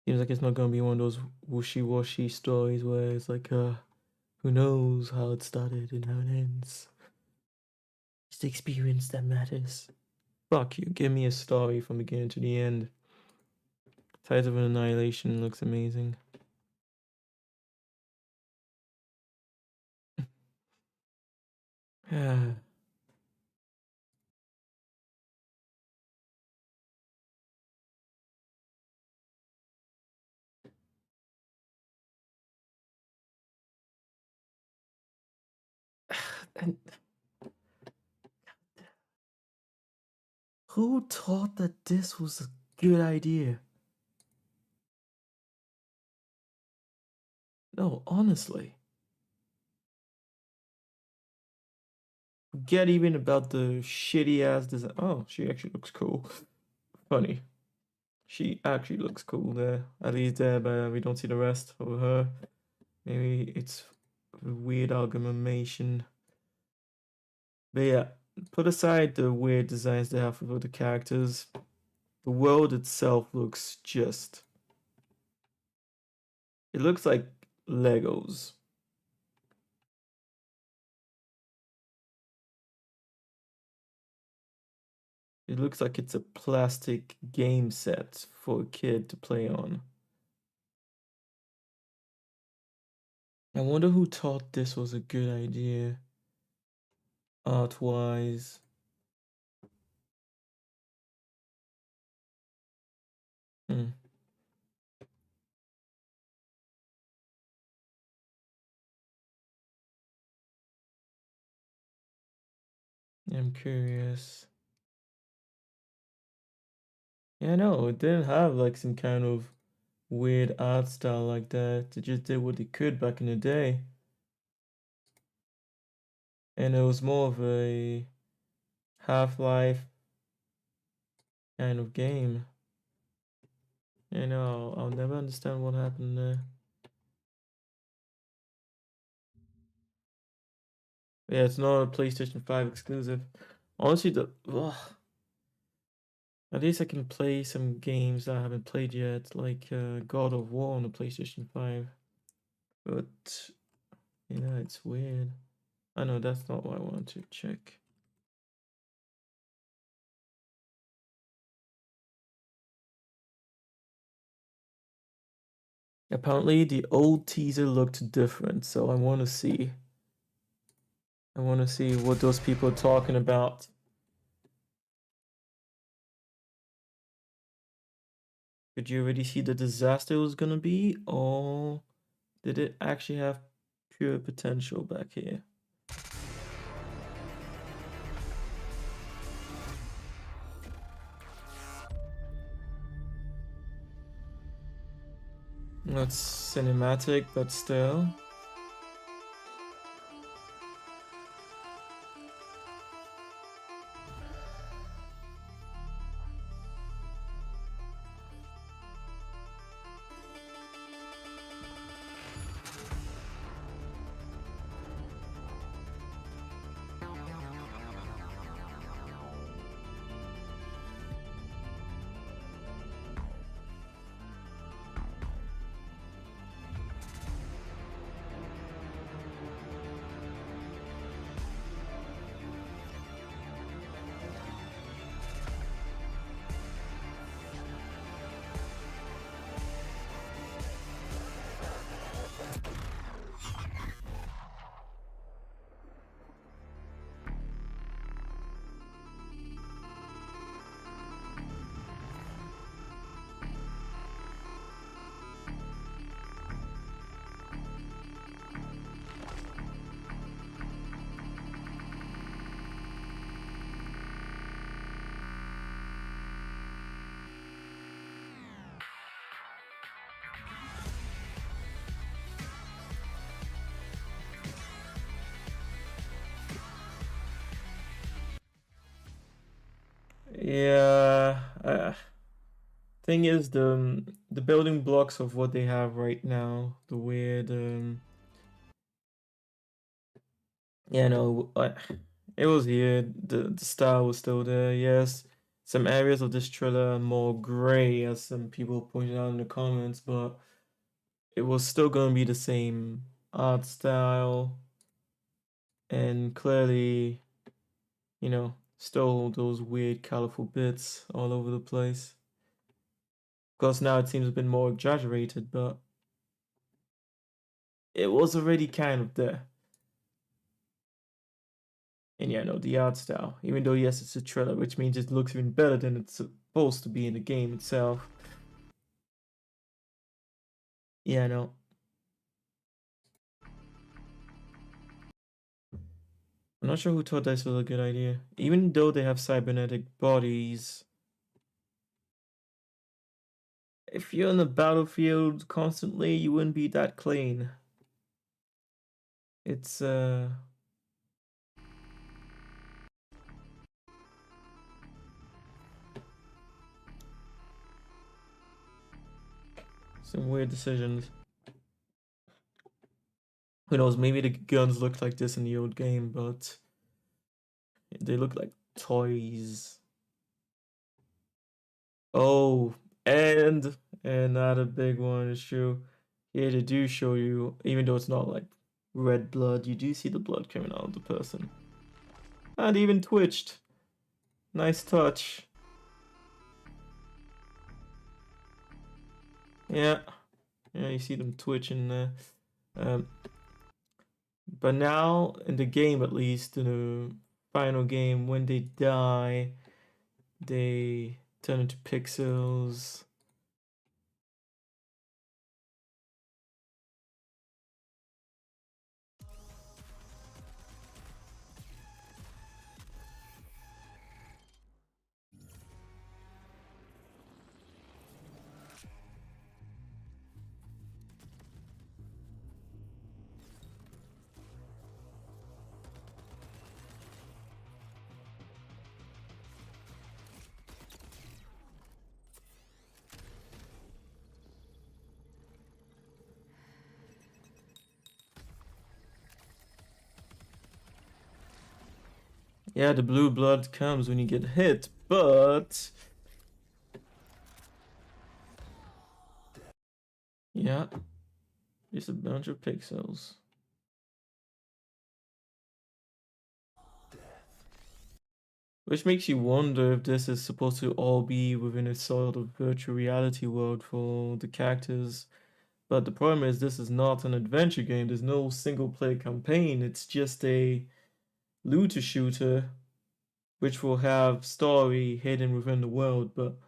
A: Seems like it's not gonna be one of those wishy-washy stories where it's like who knows how it started and how it ends. It's the experience that matters. Fuck you, give me a story from beginning to the end. Tides of Annihilation looks amazing. Yeah. And who thought that this was a good idea? No, honestly. Forget even about the shitty ass design. Oh, she actually looks cool. Funny. She actually looks cool there. At least there, but we don't see the rest of her. Maybe it's a weird amalgamation. But yeah, put aside the weird designs they have for the characters. The world itself looks just... It looks like Legos. It looks like it's a plastic game set for a kid to play on. I wonder who thought this was a good idea, art-wise. Hmm. I'm curious. Yeah, no, it didn't have like some kind of weird art style like that. They just did what they could back in the day. And it was more of a Half-Life kind of game. You know, I'll never understand what happened there. Yeah, it's not a PlayStation 5 exclusive. Honestly, at least I can play some games that I haven't played yet, like God of War on the PlayStation 5. But yeah, it's weird. I know that's not what I want to check. Apparently, the old teaser looked different, so I want to see. I want to see what those people are talking about. Could you already see the disaster it was gonna be, or did it actually have pure potential back here? That's cinematic, but still. Yeah, thing is the building blocks of what they have right now, the weird yeah, no, it was here. The style was still there. Yes, some areas of this trailer are more gray, as some people pointed out in the comments, but it was still gonna be the same art style, and clearly, you know, still those weird colorful bits all over the place. Of course, now it seems a bit more exaggerated, but it was already kind of there. And yeah, no, the art style. Even though yes, it's a trailer, which means it looks even better than it's supposed to be in the game itself. Yeah, no. I'm not sure who thought this was a good idea. Even though they have cybernetic bodies, if you're in the battlefield constantly, you wouldn't be that clean. It's some weird decisions. Who knows, maybe the guns looked like this in the old game, but they look like toys. Oh, and another big one is true. Here they do show you, even though it's not like red blood, you do see the blood coming out of the person. And even twitched. Nice touch. Yeah. Yeah, you see them twitching there. But now, in the game at least, in the final game, when they die, they turn into pixels. Yeah, the blue blood comes when you get hit, but... yeah, just a bunch of pixels. Which makes you wonder if this is supposed to all be within a sort of virtual reality world for the characters. But the problem is this is not an adventure game. There's no single player campaign. It's just a looter shooter which will have story hidden within the world, but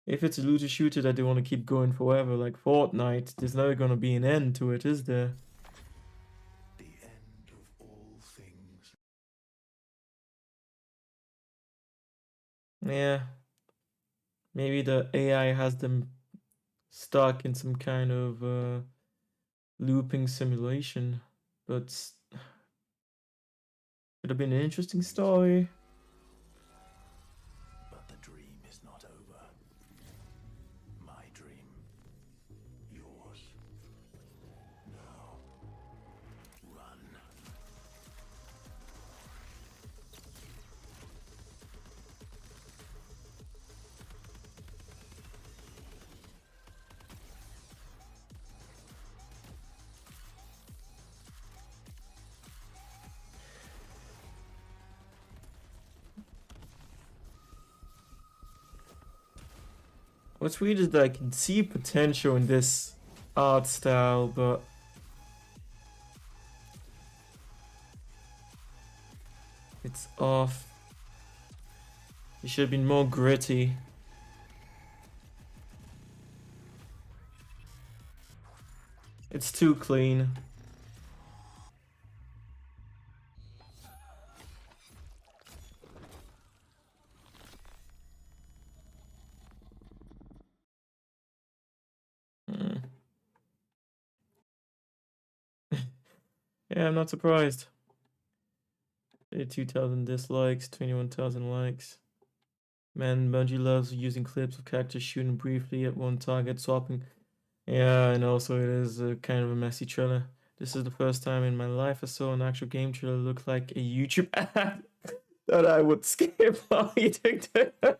A: if it's a looter shooter that they want to keep going forever, like Fortnite, there's never gonna be an end to it, is there?
H: The end of all things.
A: Yeah. Maybe the AI has them stuck in some kind of looping simulation, but could have been an interesting story.
H: But the dream is not over. My dream. Yours. Now. Run.
A: What's weird is that I can see potential in this art style, but it's off. It should have been more gritty. It's too clean. Yeah, I'm not surprised. 32,000 dislikes, 21,000 likes. Man, Bungie loves using clips of characters shooting briefly at one target, swapping. Yeah, and also it is a kind of a messy trailer. This is the first time in my life I saw an actual game trailer look like a YouTube ad that I would skip while eating dinner.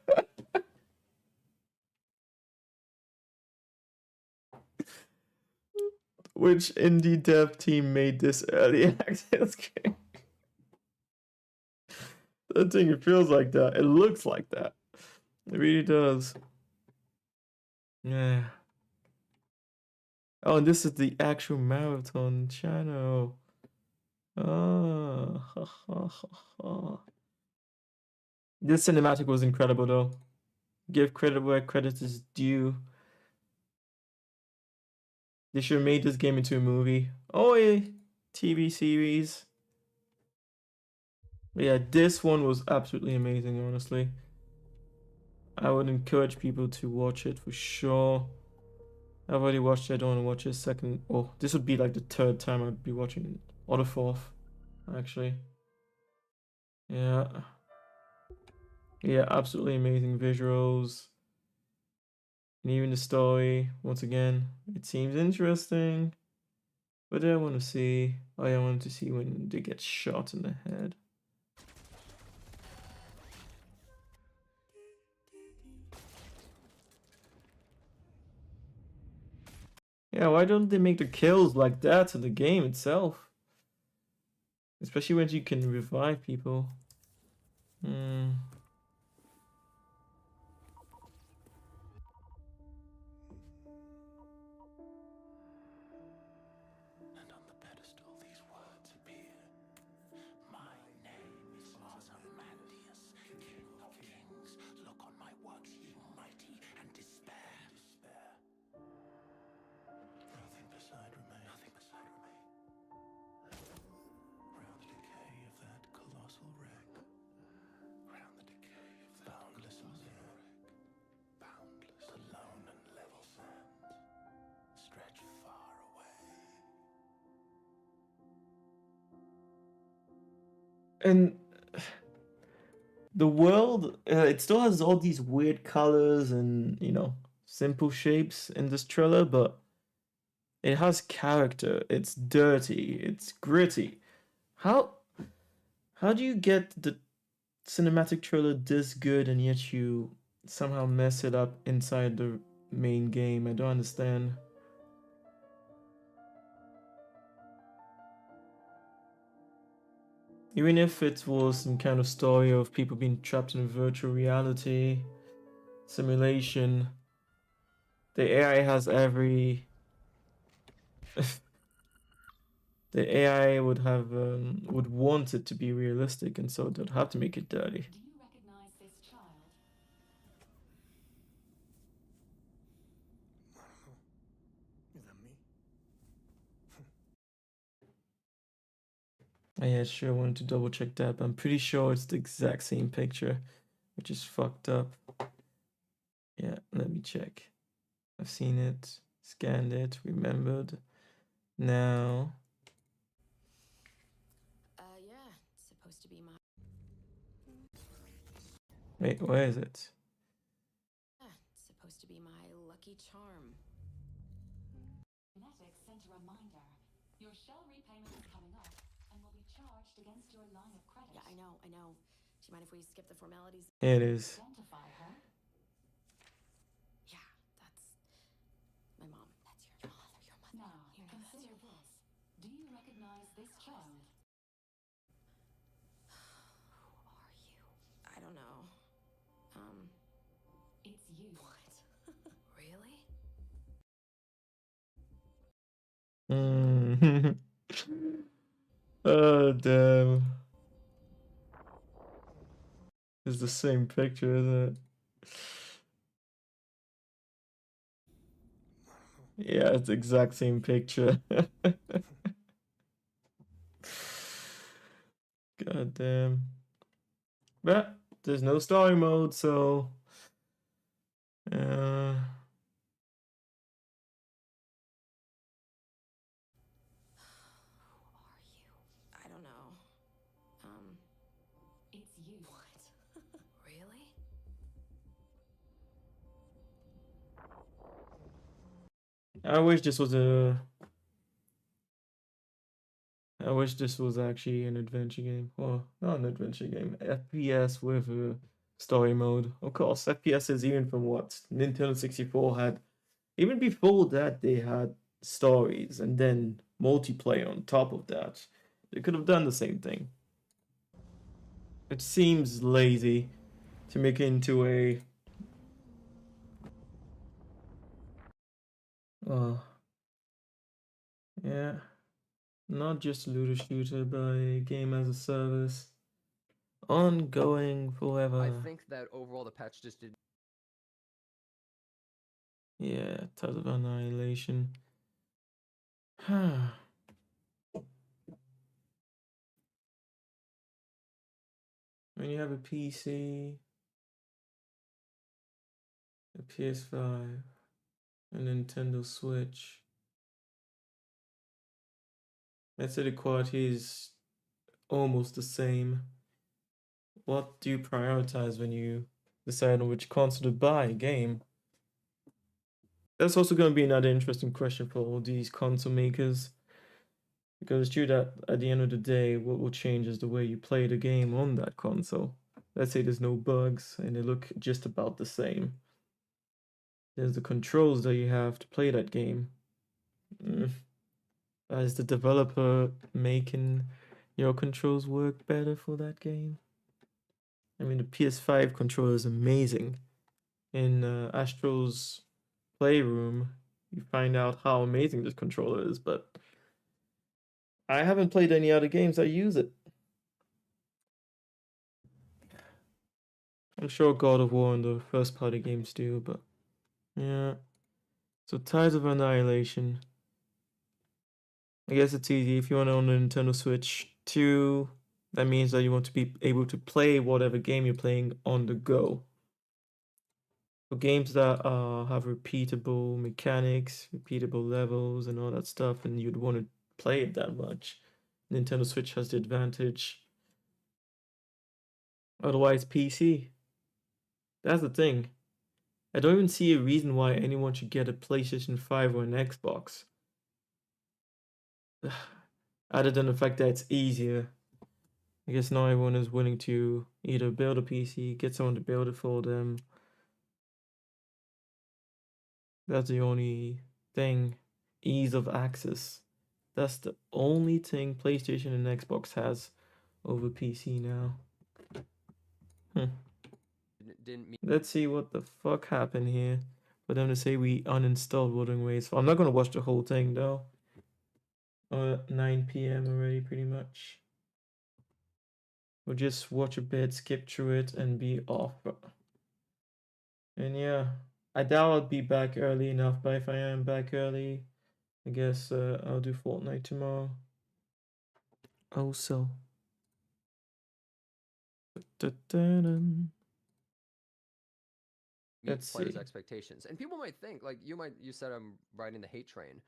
A: Which indie dev team made this early access game? I think it feels like that. It looks like that. It really does. Yeah. Oh, and this is the actual marathon channel. Oh, ha, ha, ha, ha. This cinematic was incredible, though. Give credit where credit is due. They should have made this game into a movie. Oh, a TV series. But yeah, this one was absolutely amazing, honestly. I would encourage people to watch it for sure. I've already watched it, I don't want to watch it a second. Oh, this would be like the third time I'd be watching it. Or the fourth, actually. Yeah. Yeah, absolutely amazing visuals. And even the story, once again, it seems interesting. What do I want to see? Oh, yeah, I wanted to see when they get shot in the head. Yeah, why don't they make the kills like that in the game itself? Especially when you can revive people.
E: And on the pedestal, these words appear. My name is Ozymandias, King of Kings. Look on my works, ye mighty, and despair. Nothing beside remain. Round the decay of that colossal wreck. Round the decay of that boundless mere. Boundless, alone and level sands stretch far away.
A: And the world, it still has all these weird colors and, you know, simple shapes in this trailer, but it has character. It's dirty. It's gritty. How do you get the cinematic trailer this good and yet you somehow mess it up inside the main game? I don't understand. Even if it was some kind of story of people being trapped in a virtual reality simulation, the AI has every the AI would have would want it to be realistic, and so they'd have to make it dirty.
I: Do you recognize this child?
E: I don't know. Is that me?
A: Yeah, sure, wanted to double check that, but I'm pretty sure it's the exact same picture, which is fucked up. Yeah, let me check. I've seen it, scanned it, remembered. Now.
I: Yeah, it's supposed to be my.
A: Wait, where is it?
I: Yeah, it's supposed to be my lucky charm.
F: Genetics sent a reminder. Your shell repayment is coming up and will be charged against your line of credit.
I: Yeah, I know. Do you mind if we skip the formalities?
A: It is.
F: Identify her.
I: Yeah, that's my mom. That's your mother. Your mother.
F: Now,
I: You know, that's
F: consider
I: your
F: this. Do you recognize this child?
I: Who are you? I don't know.
F: It's you.
I: What? Really?
A: Oh, damn. It's the same picture, isn't it? Yeah, it's the exact same picture. God damn. But there's no story mode, so
I: Who are you? I don't know.
F: It's you.
I: What? Really?
A: I wish this was actually an adventure game. Well, not an adventure game. FPS with a story mode. Of course, FPSs even from what Nintendo 64 had. Even before that, they had stories and then multiplayer on top of that. They could have done the same thing. It seems lazy to make it into a yeah, not just looter shooter, but a game as a service, ongoing forever.
J: I think that overall the patch just did.
A: Yeah, Tales of Annihilation. When you have a PC, a PS5, a Nintendo Switch, let's say the quality is almost the same. What do you prioritize when you decide on which console to buy a game? That's also going to be another interesting question for all these console makers. Because it's true that at the end of the day, what will change is the way you play the game on that console. Let's say there's no bugs and they look just about the same. There's the controls that you have to play that game. As the developer making your controls work better for that game. I mean, the PS5 controller is amazing. In Astro's Playroom, you find out how amazing this controller is, but I haven't played any other games that use it. I'm sure God of War and the first party games do, but yeah. So Tides of Annihilation. I guess it's easy if you want to own a Nintendo Switch 2. That means that you want to be able to play whatever game you're playing on the go. For games that have repeatable mechanics, repeatable levels, and all that stuff, and you'd want to play it that much, Nintendo Switch has the advantage. Otherwise, PC. That's the thing. I don't even see a reason why anyone should get a PlayStation 5 or an Xbox. Other than the fact that it's easier. I guess not everyone is willing to either build a PC, get someone to build it for them. That's the only thing. Ease of access. That's the only thing PlayStation and Xbox has over PC now.
J: Didn't mean
A: Let's see what the fuck happened here for them to say we uninstalled Wuthering Waves. I'm not gonna watch the whole thing though. 9 p.m. already, pretty much. We'll just watch a bit, skip through it, and be off. And yeah, I doubt I'll be back early enough, but if I am back early, I guess I'll do Fortnite tomorrow. Also.
J: meet
A: Let's
J: players'
A: see.
J: expectations. And people might think, like you said I'm riding the hate train.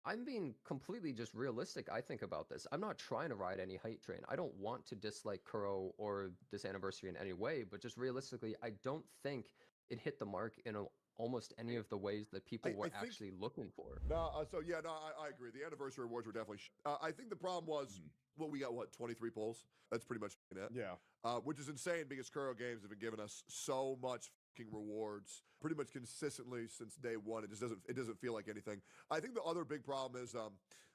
J: I'm being completely just realistic, I think, about this. I'm not trying to ride any hate train. I don't want to dislike Kuro or this anniversary in any way, but just realistically, I don't think it hit the mark in almost any of the ways that people were actually looking for.
K: No, I agree. The anniversary awards were definitely. I think the problem was, well, we got what 23 polls. That's pretty much it.
L: Yeah.
K: Which is insane because Kuro Games have been giving us so much fucking rewards, pretty much consistently since day one. It just doesn't feel like anything. I think the other big problem is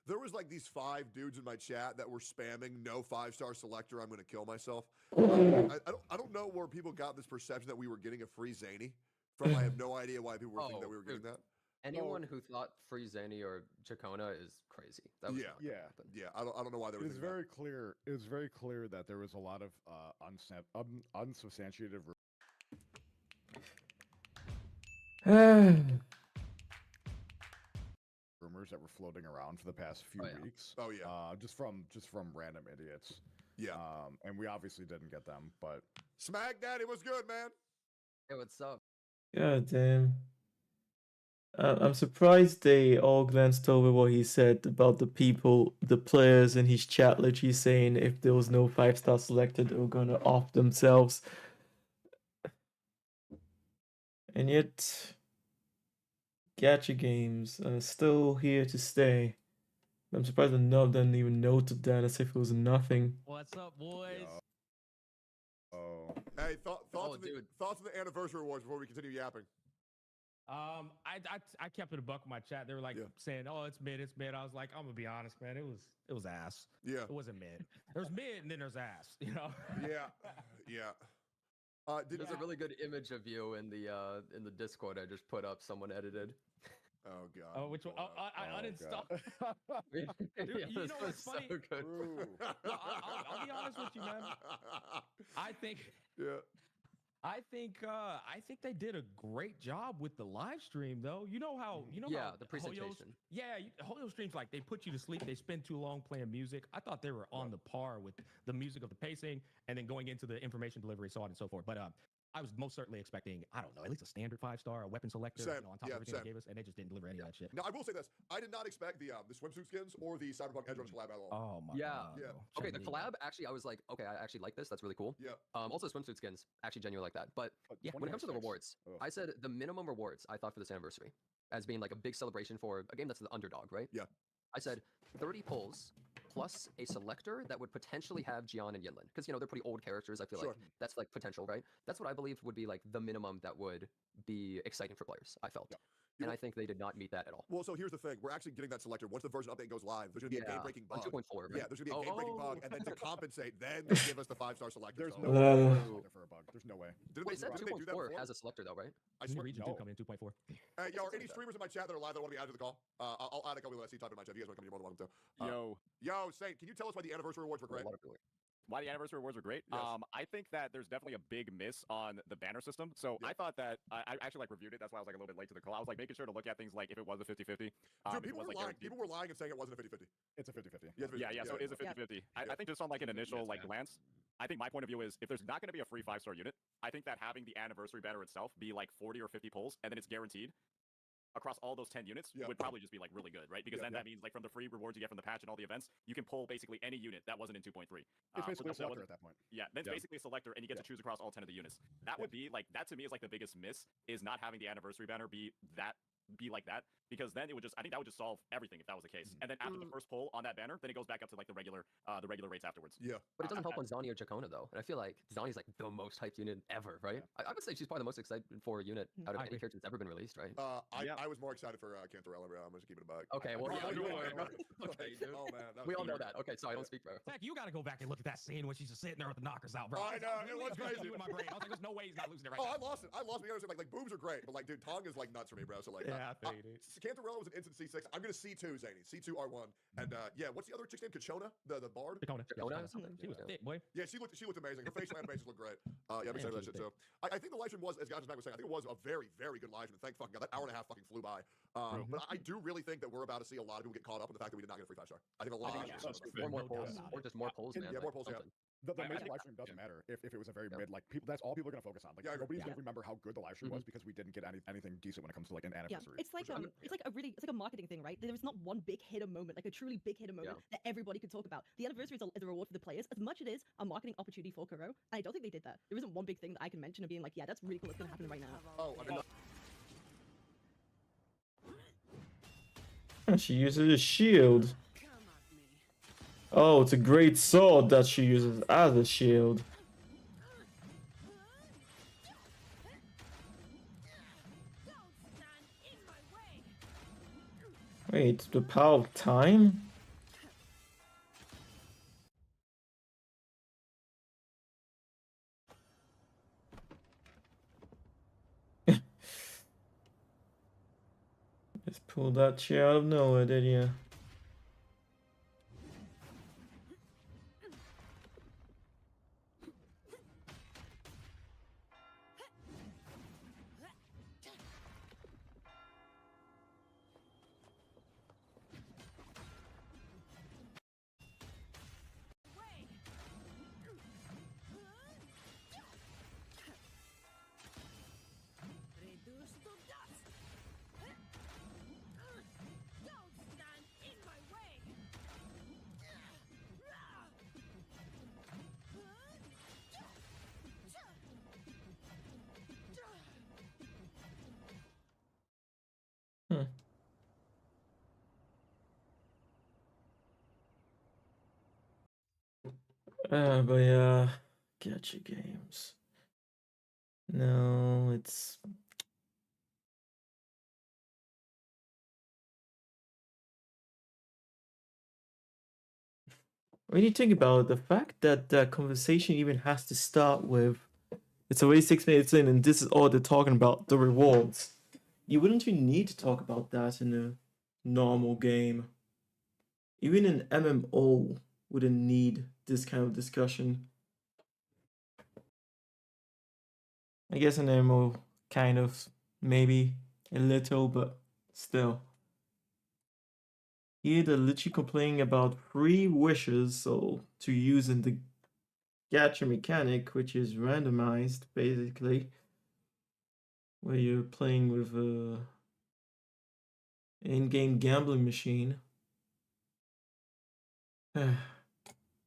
K: there was like these 5 dudes in my chat that were spamming no 5-star selector. I'm going to kill myself. I don't know where people got this perception that we were getting a free Zany from. I have no idea why people were thinking that we were getting that.
J: Anyone who thought free Zany or Chacona is crazy. That was
K: I don't know why they were.
L: It was very clear. It was very clear that there was a lot of unsubstantiated rumors that were floating around for the past few weeks.
K: Oh yeah.
L: Just from random idiots.
K: Yeah.
L: And we obviously didn't get them, but
K: Smack Daddy was good, man.
J: Hey, what's up?
A: God damn. I'm surprised they all glanced over what he said about the people, the players in his chat, literally saying if there was no 5-star selected, they were gonna off themselves. And yet, gacha games are still here to stay. I'm surprised that none of them even noted that as if it was nothing.
M: What's up, boys?
K: Oh. Hey, thoughts on the anniversary awards before we continue yapping.
M: I kept it a buck with my chat. They were like saying, "Oh, it's mid, it's mid." I was like, "I'm gonna be honest, man. It was ass.
K: Yeah,
M: it wasn't mid. There's mid, and then there's ass. You know."
K: Yeah.
J: There's a really good image of you in the Discord I just put up. Someone edited.
K: Oh god.
M: Oh, which one? Oh, I uninstalled. Dude, you know what's funny?
J: So good.
M: I'll be honest with you, man. I think.
K: Yeah.
M: I think they did a great job with the live stream, though. You know how
J: the presentation.
M: Hoyo streams, like, they put you to sleep. They spend too long playing music. I thought they were on the par with the music of the pacing, and then going into the information delivery, so on and so forth. But I was most certainly expecting, I don't know, at least a standard 5-star, a weapon selector, on top of everything they gave us, and they just didn't deliver any of that shit.
K: Now, I will say this: I did not expect the swimsuit skins or the Cyberpunk Edge Runners collab at all.
M: Oh my god.
K: Yeah.
J: Okay, the collab, actually, I was like, okay, I actually like this. That's really cool.
K: Yeah.
J: Also, swimsuit skins, actually genuinely like that. But when it comes to the rewards, I said the minimum rewards I thought for this anniversary as being like a big celebration for a game that's the underdog, right?
K: Yeah.
J: I said 30 pulls plus a selector that would potentially have Jian and Yinlin, because they're pretty old characters. I feel like that's like potential, right? That's what I believe would be like the minimum that would be exciting for players. I felt. And I think they did not meet that at all.
K: Well, so here's the thing. We're actually getting that selector. Once the version update goes live, there's going to be a game-breaking bug.
J: 2.4, right?
K: Yeah, there's going to be a game-breaking bug, and then to compensate, then they give us the 5-star selector.
L: There's
K: so.
L: no way for a bug. There's no way.
J: Wait, said 2.4 has a selector though, right?
K: I swear.
M: Region 2 coming in 2.4.
K: Yo, are any streamers in my chat that are live that want to be added to the call? I'll add a couple when I see type in my chat. If you guys want to come, you're more than welcome to. Yo, Saint, can you tell us why the anniversary rewards were great?
N: Why the anniversary rewards were great?
K: Yes.
N: I think that there's definitely a big miss on the banner system. So I thought that I actually reviewed it. That's why I was like a little bit late to the call. I was like making sure to look at things like if it was a 50-50.
K: Dude, people were lying. People were lying and saying it wasn't a 50-50.
L: It's a 50-50.
N: Yeah. So it is a 50-50. I think just on like an initial glance, I think my point of view is if there's not going to be a free 5-star unit, I think that having the anniversary banner itself be like 40 or 50 pulls and then it's guaranteed across all those 10 units would probably just be like really good, right? Because then that means like from the free rewards you get from the patch and all the events, you can pull basically any unit that wasn't in 2.3.
L: It's basically a selector at that point.
N: Yeah, then it's basically a selector and you get to choose across all 10 of the units. That would be like, that to me is like the biggest miss, is not having the anniversary banner be like that, because then it would just, I think that would just solve everything if that was the case. And then after the first pull on that banner, then it goes back up to like the regular rates afterwards.
K: Yeah.
J: But it doesn't help on Zani or Jacona though. And I feel like Zani's like the most hyped unit ever, right? I would say she's probably the most excited for a unit out of any character that's ever been released, right?
K: I was more excited for Cantorella. I'm just keeping it back.
J: Okay, well, okay, dude.
K: Oh man,
J: we all know that. Okay, so I don't speak for her.
M: Heck, you gotta go back and look at that scene when she's just sitting there with the knockers out, bro.
K: I know, it was crazy.
M: In my brain. I was like, there's no way he's not losing it right
K: now.
M: now.
K: I lost it. Because like boobs are great, but like, dude, Tongue is like nuts for me, bro. So like, Cantorella was an instant C6. I'm gonna C2, Zany. C2 R1. And what's the other chick's name? Kachona? The bard?
M: Jacona
J: or
M: something. She was thick, boy.
K: Yeah, she looked amazing. Her facial animations look great. I'm excited for that shit too. I think the live stream was, as Gotcha's Mac was saying, I think it was a very, very good live stream. Thank fucking God. That hour and a half fucking flew by. But I do really think that we're about to see a lot of people get caught up in the fact that we did not get a free 5-star. I think a lot
J: of more polls, or just more polls, man.
K: Yeah, more polls, yeah.
L: The amazing live stream doesn't matter if it was a very mid, like people. That's all people are gonna focus on. Like nobody's gonna remember how good the live stream was because we didn't get anything decent when it comes to like an anniversary.
O: It's like a marketing thing, right? There's not one big hitter moment, like a truly big hitter moment that everybody could talk about. The anniversary is a reward for the players as much as it is a marketing opportunity for Kuro. I don't think they did that. There isn't one big thing that I can mention of being like, yeah, that's really cool. It's gonna happen right now.
K: Oh, I mean.
A: She uses a shield. Oh, it's a great sword that she uses as a shield. Wait, the power of time? Just pulled that chair out of nowhere, did you? But yeah, gacha games. No, it's... When you think about it, the fact that that conversation even has to start with, it's already 6 minutes in and this is all they're talking about, the rewards. You wouldn't even need to talk about that in a normal game. Even an MMO wouldn't need this kind of discussion. I guess an MMO kind of, maybe a little, but still. Here they're literally complaining about free wishes, so to use in the gacha mechanic, which is randomized basically, where you're playing with a in-game gambling machine.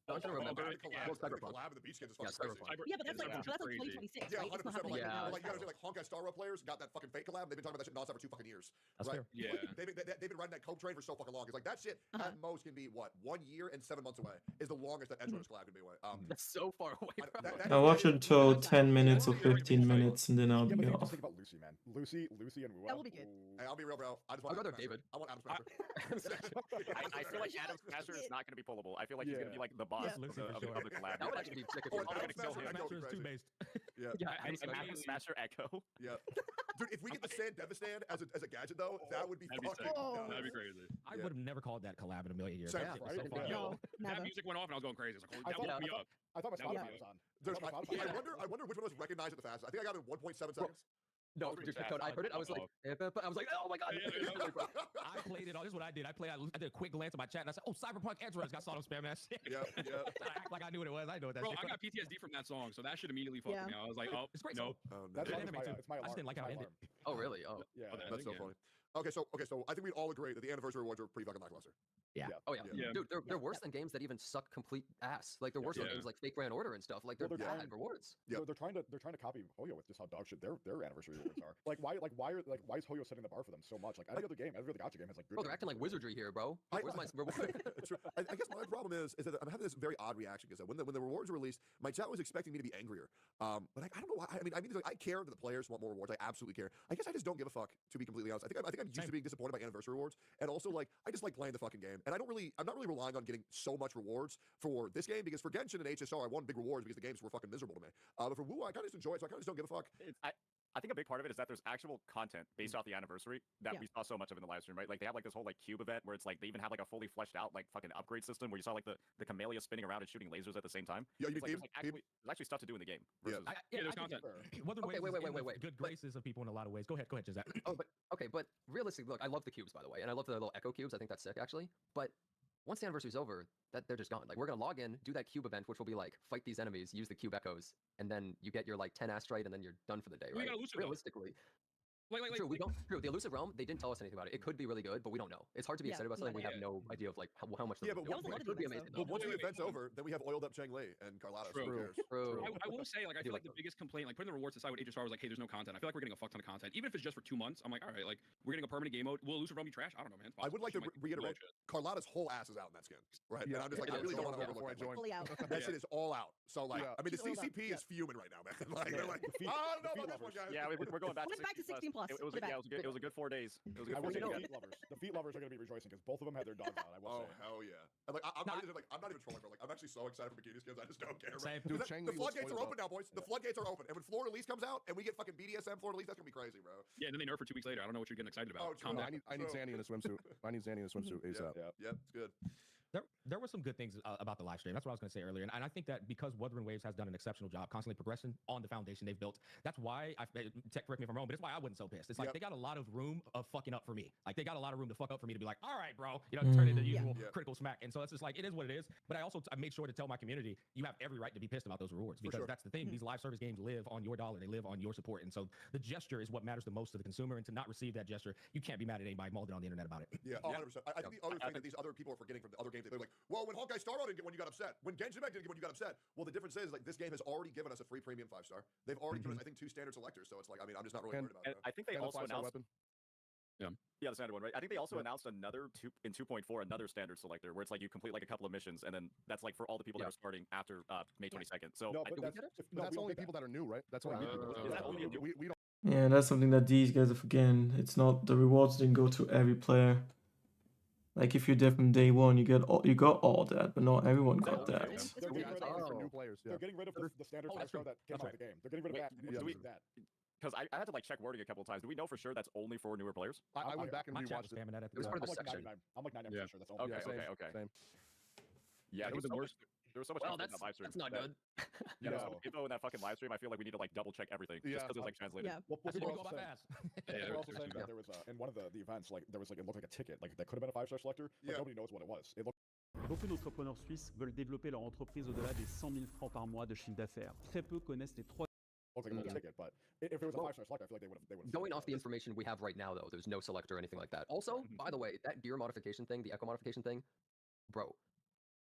J: Don't you remember?
K: Collab in the beach kids is fucking crazy.
O: Yeah, but that's like 2026,
K: Yeah,
O: right? It's
K: 100%.
O: not happening
K: Like you gotta say like Honkai Star Rail players got that fucking fake collab. They've been talking about that shit nonstop for 2 fucking years.
M: That's
K: right?
M: fair.
K: Yeah. They've been riding that coke train for so fucking long. It's like that shit at most can be what 1 year and 7 months away is the longest that Edge Runners collab can be away.
J: That's so far away.
A: I'll watch it until 10 minutes or 15 minutes, and then I'll
L: Yeah,
A: be
L: but
A: off.
L: just think about Lucy, man. Lucy, and Wua.
O: That will be good.
K: Hey, I'll be real, bro. I just want
J: I'd rather
K: Adam
J: David.
K: Smasher. I want Adam Smasher.
N: I feel like Adam Smasher is not going to be pullable. I feel like he's going to be like the boss
M: Lucy
N: of
M: for
N: the
M: sure.
N: collab.
J: That would actually be sick if
K: Or
J: it was.
K: Adam Smasher Echo would be
M: Smasher is
K: crazy.
M: 2 based.
K: Yeah.
J: Yeah,
N: And Adam Smasher Echo.
K: Yeah. Dude, if we get the Sand Devastand as a gadget though, that would be
P: That'd be
K: fucking
P: sick.
K: nuts.
P: That'd be crazy.
M: I would have never called that collab in a million years.
K: Same,
M: That shit was
L: right?
M: so far
L: Yeah.
M: out.
O: No,
P: That
O: never.
P: music went off and I was going crazy. It's like,
L: I
P: that woke me
L: thought,
P: up.
L: I thought my
P: That would
L: Spotify
P: be
L: was on.
K: There's,
L: I thought my Spotify was on.
K: I wonder which one was recognized it the fastest. I think I got it in 1.7 seconds.
J: No,
N: That was pretty
J: dude,
N: fast.
J: Code, I heard it. I was like, I was like, oh my god.
M: I played it all. This is what I did. I did a quick glance at my chat and I said, oh, Cyberpunk Edge Runners. I saw them spam ass shit.
K: Yeah, yeah.
M: I act like I knew what it was. I know what that
P: Bro,
M: shit
P: I
M: was.
P: got PTSD from that song, so that should immediately fuck
O: Yeah.
P: me. I was like, oh,
M: It's great
P: no.
K: Oh, no.
L: That's
M: Good
L: why
M: anime,
L: it's
M: too.
L: my
M: I
L: alarm.
M: just didn't like
L: It's
M: how
L: my
M: it ended.
L: alarm.
J: Oh really? Oh.
L: Yeah.
P: Oh,
K: That's so funny. Okay, so I think we'd all agree that the anniversary awards are pretty fucking lackluster.
M: Yeah.
J: Oh yeah.
P: Yeah.
J: Dude, they're
O: Yeah.
J: worse than games that even suck complete ass. Like they're worse than
P: Yeah.
J: games like Fake Grand Order and stuff. Like they're
L: Well, they're
J: bad
L: trying-
J: rewards.
K: Yep.
L: They're trying to copy Hoyo with just how dog shit their anniversary awards are. Why is Hoyo setting the bar for them so much? Like every other gacha game has like good.
J: Bro, they're acting like wizardry here, bro. Where's my reward?
K: True. I guess my problem is that I'm having this very odd reaction because when the rewards were released, my chat was expecting me to be angrier. But I don't know why. I mean, like, I care that the players want more rewards. I absolutely care. I guess I just don't give a fuck, to be completely honest. I think I'm used to being disappointed by anniversary rewards, and also like I just like playing the fucking game. And I'm not really relying on getting so much rewards for this game because for Genshin and HSR I won big rewards because the games were fucking miserable to me. But for WoW I kind of just enjoy it, so I kind of just don't give a fuck.
N: I think a big part of it is that there's actual content based off the anniversary that
O: Yeah.
N: we saw so much of in the live stream, right? Like they have like this whole like cube event where it's like they even have like a fully fleshed out like fucking upgrade system where you saw like the camellia spinning around and shooting lasers at the same time.
K: Yeah, you
N: It's
K: mean
N: like, there's actually stuff to do in the game.
K: Yeah.
N: Versus,
P: there's
M: I think
P: content.
M: Wuthering
J: Okay,
M: Waves is in the
J: wait.
M: good graces of people in a lot of ways. Go ahead, Gisette.
J: Oh, but okay, but realistically, look, I love the cubes by the way, and I love the little echo cubes. I think that's sick actually. But once the anniversary's over, they're just gone. Like we're gonna log in, do that cube event, which will be like fight these enemies, use the cube echoes, and then you get your like 10 astrite, and then you're done for the day,
P: We
J: right?
P: got Elusive, though.
J: Realistically.
P: Like,
J: We don't. True, the elusive realm. They didn't tell us anything about it. It could be really good, but we don't know. It's hard to be
O: Yeah,
J: excited about
O: no
J: something we have
O: idea.
J: no idea of like how much.
K: Yeah, but
J: it
O: was a lot of
J: could be
O: events,
J: amazing.
K: But once the
P: Wait,
K: event's over, then we have oiled up Cheng Li and Carlotta. So who cares?
J: True.
P: I will say, like, I
J: do
P: feel
J: like
P: like the
J: those.
P: biggest complaint, like putting the rewards aside with HSR was like, hey, there's no content. I feel like we're getting a fuck ton of content, even if it's just for 2 months. I'm like, all right, like we're getting a permanent game mode. Will Elusive Realm be trash? I don't know, man. It's
K: I would like to
P: possible. She might
K: reiterate,
P: bullshit.
K: Carlotta's whole ass is out in that skin, right?
L: Yeah.
K: And I'm just like, I
J: Yeah,
K: really
J: it's
K: don't want to
J: all
K: overlook
J: out.
K: that. Like,
O: Fully out.
K: that shit is all out. So like,
L: Yeah.
K: I mean, the
O: She's oiled up,
K: CCP
O: yeah.
K: is fuming right now, man. Like,
L: Yeah,
K: they're like,
L: the feet-
K: I don't
L: the
K: know
L: feet
K: about this one,
L: lovers.
K: guys.
N: yeah, we're going back
O: Put it back to 16 plus.
N: It was
O: Put it back.
N: it was a good 4 days. It was a good
L: I
N: 4
L: will say
N: days.
L: the
N: Yeah.
L: feet lovers. The feet lovers are going to be rejoicing because both of them had their dogs out. I will
K: Oh
L: say.
K: hell yeah! And like, I'm not even trolling, bro. Like, I'm actually so excited for bikini skins. I just don't care. Bro.
M: Same.
K: Dude,
L: Dude, Cheng
K: the
L: Li was
K: floodgates are
L: spoiled
K: open now, boys. The floodgates are open, and when Florida Release comes out, and we get fucking BDSM Florida Release, that's gonna be crazy, bro.
P: Yeah, and then they nerf for 2 weeks later. I don't know what you're getting excited about.
K: Oh, true.
P: Calm
L: No,
P: down.
L: I need Zanny in a swimsuit. I need Zanny in a swimsuit ASAP.
K: Yep, it's good.
M: There were some good things about the live stream. That's what I was going to say earlier. And I think that because Wuthering Waves has done an exceptional job constantly progressing on the foundation they've built, that's why, correct me if I'm wrong, but it's why I wasn't so pissed. It's like they got a lot of room of fucking up for me. Like they got a lot of room to fuck up for me to be like, all right, bro, turn into the usual critical smack. And so it's just like, it is what it is. But I made sure to tell my community, you have every right to be pissed about those rewards because that's the thing. These live service games live on your dollar. They live on your support. And so the gesture is what matters the most to the consumer. And to not receive that gesture, you can't be mad at anybody mauled on the internet about it.
K: Yeah, 100%. I think the other thing that these other people are forgetting from the other games, they're like, well, when Honkai Star Rail didn't get one, you got upset. When Genshin Impact didn't get one, you got upset. Well, the difference is like this game has already given us a free premium 5-star. They've already given us, I think, 2 standard selectors. So it's like, I mean, I'm just not really worried about
N: And
K: it.
N: I think they
L: And the
N: also
L: 5-star
N: announced.
L: weapon.
N: Yeah, the standard one, right? I think they also announced another 2.4, another standard selector, where it's like you complete like a couple of missions, and then that's like for all the people that are starting after May 22nd. So
L: No,
N: I
L: but
N: think
L: that's only people that are new, right? That's only new people.
N: Is that only new?
L: We don't.
A: Yeah, that's something that these guys are forgetting. It's not the rewards didn't go to every player. Like if you're there from day one, you got all that, but not everyone got that.
L: They're getting rid of for new players.
K: Yeah.
L: They're getting rid of the standard 5-star that came out of the game. They're getting rid of that. and
N: do we-
L: introducing that.
N: because I had to like check wording a couple of times. Do we know for sure that's only for newer players?
L: I went back and
M: My chat was
L: rewatched it.
M: spamming that at
J: It was
M: the
J: part of
L: I'm
J: the
L: like
J: section.
L: 99. I'm like 99% sure that's only.
N: Okay,
L: Yeah,
N: okay.
L: same.
N: Yeah,
L: It was the worst.
N: There was so much
J: Well,
N: info in that live stream.
J: that's not
N: that-
J: good.
N: Yeah, there's so
L: No.
N: much info in that fucking live stream. I feel like we need to like double check everything just
L: Yeah.
N: because it's like translated.
O: Yeah.
L: Well,
M: That's
L: people
M: what
L: are
M: go by
L: also saying,
M: fast.
L: they were also
P: Yeah,
L: saying
P: yeah.
L: that there was in one of the events, like there was like it looked like a ticket, like that could have been a 5-star selector, but
K: Yeah.
L: nobody knows what it was. It looked
Q: Beaucoup d'entrepreneurs suisses veulent développer leur entreprise au-delà des 100 000 francs par mois de chiffre d'affaires. Très peu connaissent les 3
L: like a little ticket, but if it was a 5-star selector, I feel like they would have.
J: Going off the information we have right now, though, there's no selector or anything like that. Also, by the way, that gear modification thing, the echo modification thing, bro,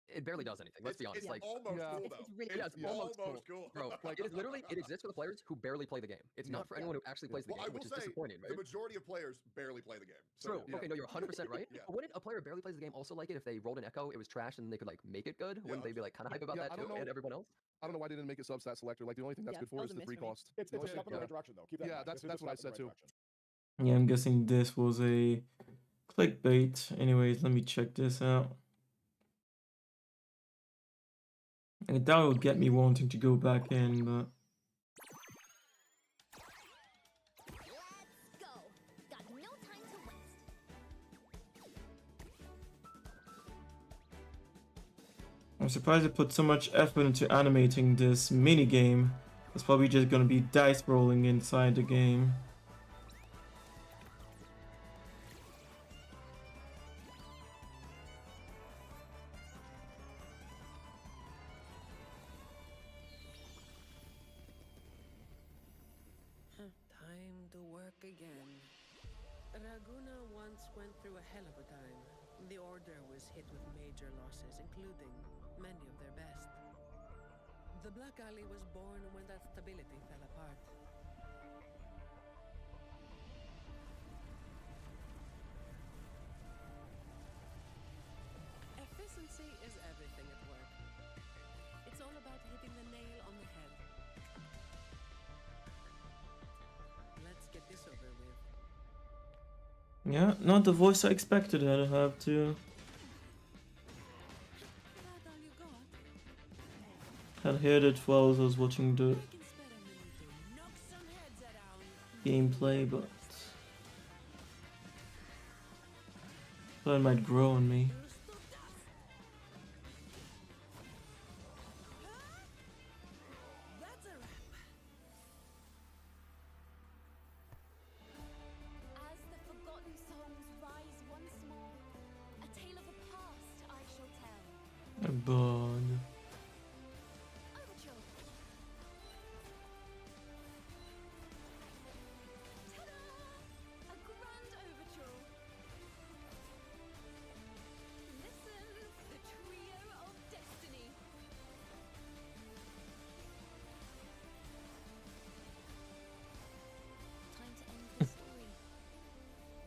J: It barely does anything. Let's be honest. Like,
K: almost cool though.
O: It's really
J: yeah, it's almost cool. Bro,
K: Like,
J: it is literally, it exists for the players who barely play the game. It's not for anyone who actually plays the
K: Well, I
J: game,
K: will
J: which is
K: say
J: disappointing,
K: the
J: right?
K: majority of players barely play the game. So,
J: True. Okay, no, you're 100% right.
K: Yeah.
J: But wouldn't a player who barely plays the game also like it if they rolled an echo, it was trash, and they could like make it good? Wouldn't they be like kind of hype about that
R: I
J: too?
R: don't know.
J: And everyone else?
R: I don't know why they didn't make a substat selector. Like the only thing that's
O: Yeah,
R: good
O: that
R: for
O: was
R: is
O: a
R: the
O: miss
R: 3
O: for me.
R: cost.
L: It's a step in the right direction though. Keep that in mind.
R: that's
L: This is a
R: what I
L: step in
R: said
L: the
R: too.
L: right direction.
A: Yeah, I'm guessing this was a clickbait. Anyways, let me check this out. And that will get me wanting to go back in, but
B: Let's go. Got no time to waste.
A: I'm surprised they put so much effort into animating this mini game. It's probably just gonna be dice rolling inside the game.
S: Time to work again. Raguna once went through a hell of a time. The Order was hit with major losses, including many of their best. The Black Alley was born when that stability fell apart. Efficiency is everything at work. It's all about hitting the nail on the head. Let's get this over with.
A: Yeah, not the voice I expected her to have too. Had heard it while I was watching the gameplay, but thought it might grow on me.
B: As the forgotten songs rise once more, a tale of the past I shall tell.
A: A bug.
B: Overture. Ta-da! A grand overture. Listen, the trio of destiny. Time to end the story.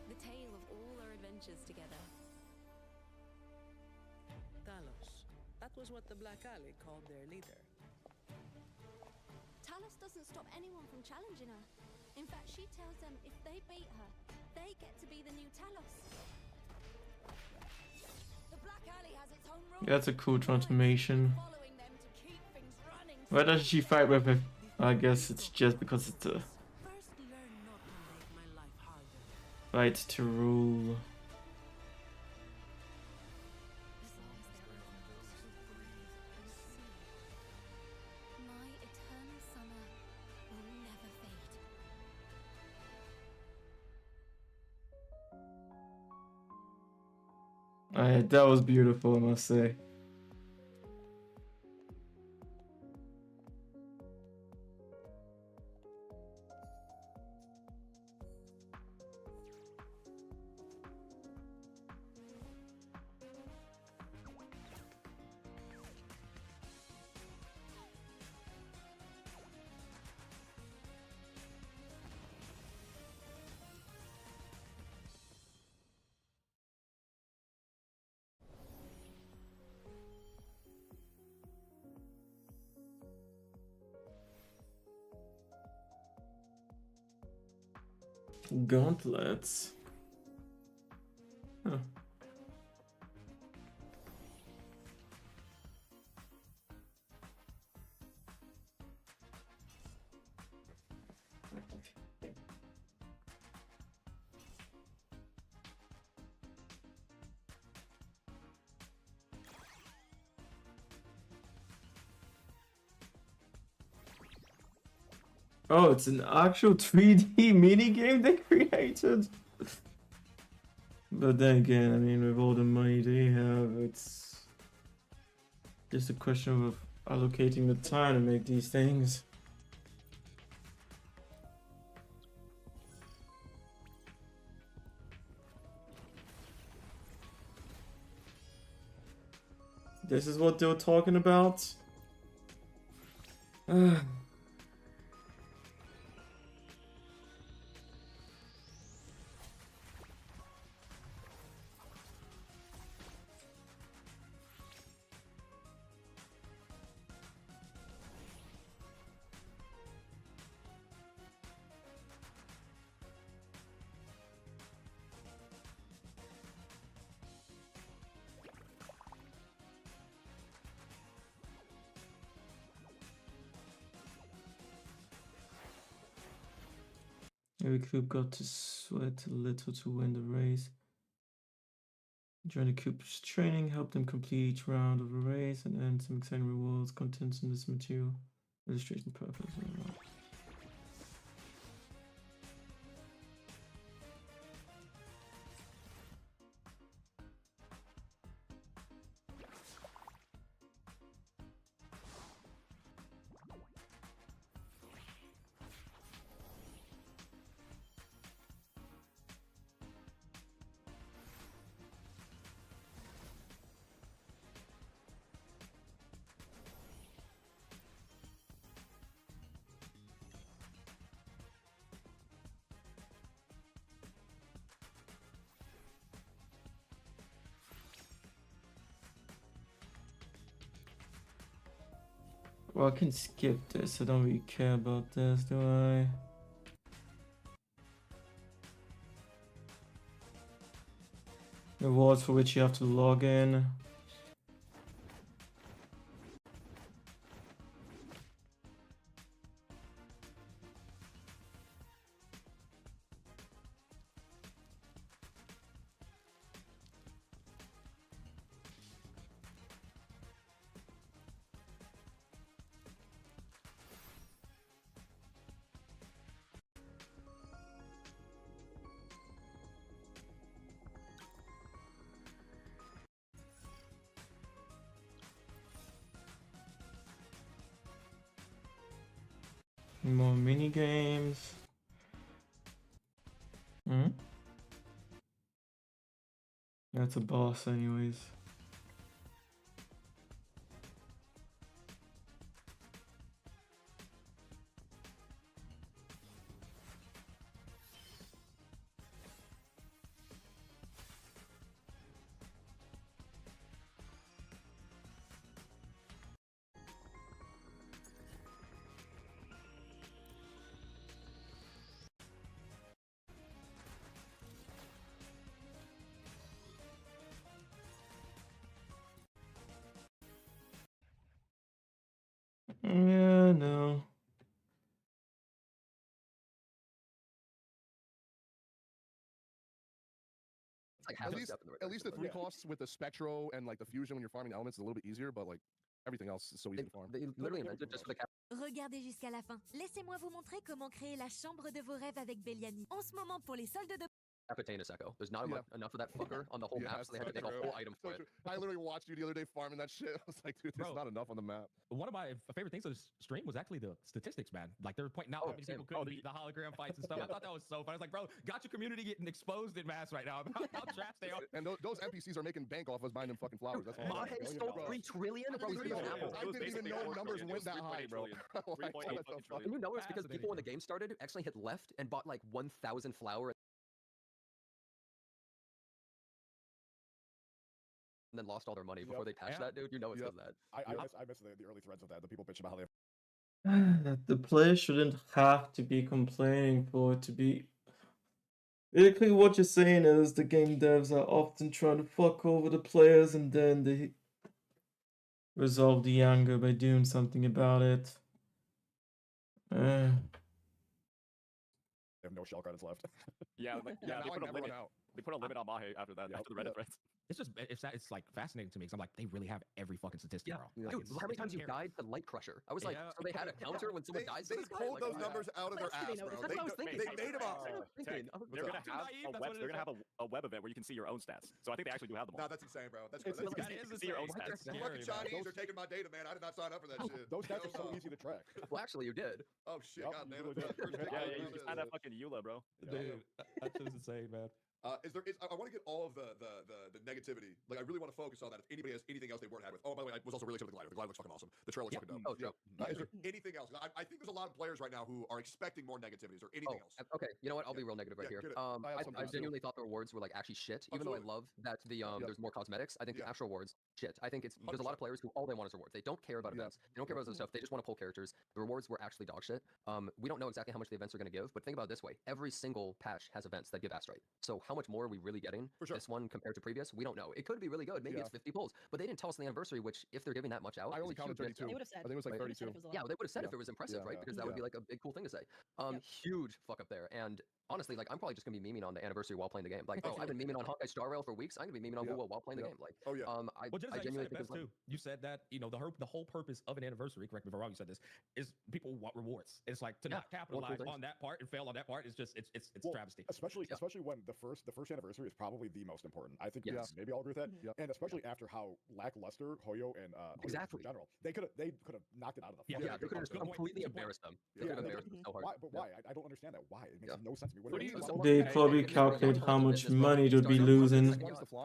B: The tale of all our adventures together.
S: Talos. That was what the Black Alley called their leader.
B: Talos doesn't stop anyone from challenging her. In fact, she tells them if they beat her, they get to be the new Talos. The Black Alley has its own rules.
A: That's a cool transformation.
B: Following them to keep things running.
A: Why does she fight with him? I guess it's just because it's a
S: First, learn not to make my life harder.
A: fight to rule.
B: My eternal summer will never fade.
A: That was beautiful, I must say. Gauntlets. Huh. Oh, it's an actual 3D mini game they created. But then again, I mean, with all the money they have, it's just a question of allocating the time to make these things. This is what they were talking about? Every Coop got to sweat a little to win the race. Join the Coop's training, help them complete each round of the race, and earn some exciting rewards. Contents in this material. Illustration purpose. Well, I can skip this. I don't really care about this, do I? Rewards for which you have to log in. More mini games. That's a boss, anyways. Yeah, no.
J: Like
R: At least the 3 costs with the Spectro and like the fusion when you're farming elements is a little bit easier, but like everything else is so easy to farm.
J: They literally invented just for the
T: Regardez jusqu'à la fin. Laissez-moi vous montrer comment créer la chambre de vos rêves avec Belliani. En ce moment, pour les soldes de...
J: Capitanus Echo. There's not enough of that fucker on the whole map, so they had to make a whole item for it.
R: I literally watched you the other day farming that shit. I was like, dude, there's not enough on the map.
M: One of my favorite things of this stream was actually the statistics, man. Like they were pointing out how many people couldn't beat the hologram fights and stuff. I thought that was so fun. I was like, bro, got your community getting exposed in mass right now about how trash they are.
R: And those NPCs are making bank off us buying them fucking flowers. That's all.
J: Mahe stole 3 trillion?
R: I didn't even know numbers went that high, bro.
J: And you know it's because people when the game started actually hit left and bought like 1,000 flower and then lost all their money before they patched that, dude. You know it's because that.
L: I miss the early threads of that. The people bitch about how they.
A: The player shouldn't have to be complaining for it to be. Basically, what you're saying is the game devs are often trying to fuck over the players and then they resolve the anger by doing something about it.
L: They have no shell credits left.
N: Yeah, like, they put a limit. They put a limit on Mahe after that, after the Reddit threads.
M: It's just it's like fascinating to me because I'm like they really have every fucking statistic, bro.
J: Dude,
M: Like,
J: how many times you died to Light Crusher? I was like, so they had a counter when someone dies.
K: They pulled those numbers out of their ass, bro.
J: That's what I was thinking.
K: They made them up.
N: They're gonna have a web event where you can see your own stats. So I think they actually do have them all.
K: No, that's insane, bro. That's
N: You can see your own stats.
K: The fucking Chinese are taking my data, man. I did not sign up for that shit.
L: Those stats are so easy to track.
J: Well, actually, you did.
K: Oh shit, god damn it.
N: Yeah, you just had that fucking EULA, bro.
M: Dude, that's just insane, man.
K: I want to get all of the negativity. Like, I really want to focus on that. If anybody has anything else they weren't happy with. Oh, by the way, I was also really excited with the glider. The glider looks fucking awesome. The trailer looks fucking dope.
J: Oh, true.
K: Is there anything else? I think there's a lot of players right now who are expecting more negativities or anything else.
J: Okay, you know what? I'll be real negative right here. I genuinely thought the rewards were like actually shit. Even though I love that there's more cosmetics, I think the actual rewards shit. I think there's a lot of players who all they want is rewards. They don't care about events. They don't care about other stuff. They just want to pull characters. The rewards were actually dog shit. We don't know exactly how much the events are going to give, but think about it this way: every single patch has events that give asteroid. So how much more are we really getting this one compared to previous? We don't know. It could be really good. Maybe it's 50 pulls, but they didn't tell us on the anniversary. Which, if they're giving that much out,
R: I only counted 32.
O: They would have said.
R: I think it was like 32.
J: Yeah, they would have said if it was impressive, right? Because that would be like a big cool thing to say. Huge fuck up there. And honestly, like I'm probably just gonna be memeing on the anniversary while playing the game. Like, bro, I've been memeing on Hawkeye Star Rail for weeks. I'm gonna be memeing on Google while playing the game. Like,
M: Well, just
J: I
M: like
J: genuinely
M: you
J: think
M: said
J: it's
M: best too. You said that the whole purpose of an anniversary. Correct me if I'm wrong. You said this is people want rewards. It's like to not capitalize on that part and fail on that part. It's just it's travesty.
L: Especially when the first anniversary is probably the most important. I think maybe I'll agree with that. And especially after how lackluster Hoyo and Hoyo in general, they could have knocked it out of the
J: they could have completely embarrassed them. They could have embarrassed them so hard.
L: Why? But why? I don't understand that. Why? It makes no sense to me.
A: They probably calculate how much money they'd be losing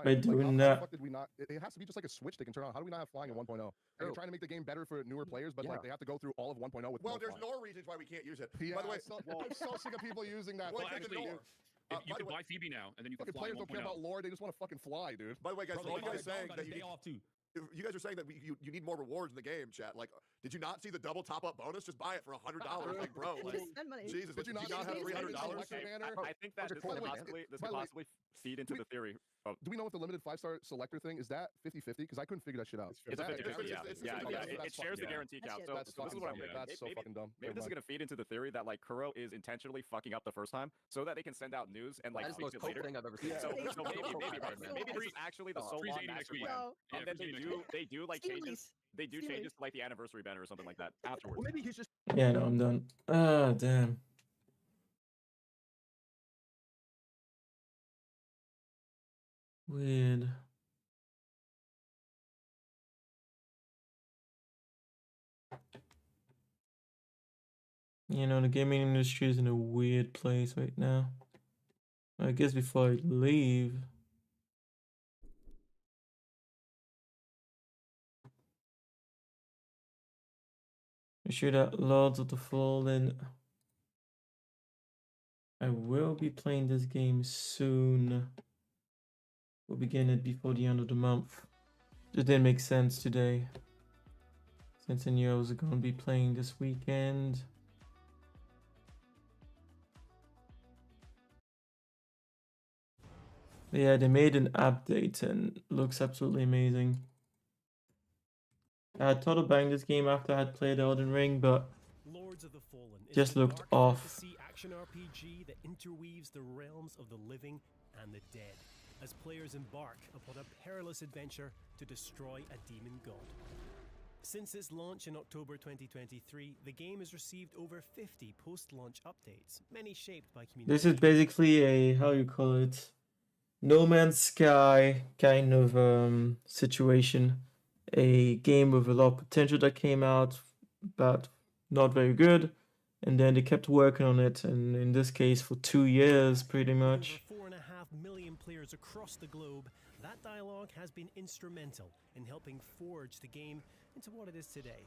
A: by doing that.
R: Fuck did we not? It has to be just like a switch they can turn on. How do we not have flying in 1.0? They're trying to make the game better for newer players, but like they have to go through all of 1.0 with.
K: Well, there's no reasons why we can't use it.
R: By the way, I'm so sick of people using that.
P: Well, actually, you can buy Phoebe now, and then you can fly.
R: Players don't care about lore; they just want to fucking fly, dude.
K: By the way, guys, all you guys saying that
M: you
K: guys are saying that you need more rewards in the game, chat. Like, did you not see the double top up bonus? Just buy it for $100. Like, bro, like, Jesus, did you not have $300?
N: I think that this could possibly feed into the theory.
R: Do we know what the limited 5-star selector thing is? That 50-50? Because I couldn't figure that shit out.
N: It's a 50-50. Yeah. It shares the guarantee count. So this is what I'm thinking.
R: That's so fucking dumb.
N: Maybe this is gonna feed into the theory that like Kuro is intentionally fucking up the first time, so that they can send out news and like fix it later.
J: Thing I've ever seen.
N: So maybe this is actually the sole master plan, and then they do like changes. They do changes to like the anniversary banner or something like that afterwards.
R: Well, maybe he's just.
A: Yeah, no, I'm done. Ah, damn. Weird. You know, the gaming industry is in a weird place right now. I guess before I leave, I'm sure that Lords of the Fallen, I will be playing this game soon. We'll begin it before the end of the month. Just didn't make sense today, since I knew I was going to be playing this weekend. But yeah, they made an update and it looks absolutely amazing. I had thought of buying this game after I had played Elden Ring, but
U: Lords of the Fallen
A: just looked off.
U: fantasy action RPG that interweaves the realms of the living and the dead, as players embark upon a perilous adventure to destroy a demon god. Since its launch in October 2023, the game has received over 50 post-launch updates, many shaped by community.
A: This is basically a, how you call it, No Man's Sky kind of situation. A game with a lot of potential that came out, but not very good. And then they kept working on it, and in this case for 2 years pretty much.
U: Over 4.5 million players across the globe, that dialogue has been instrumental in helping forge the game into what it is today.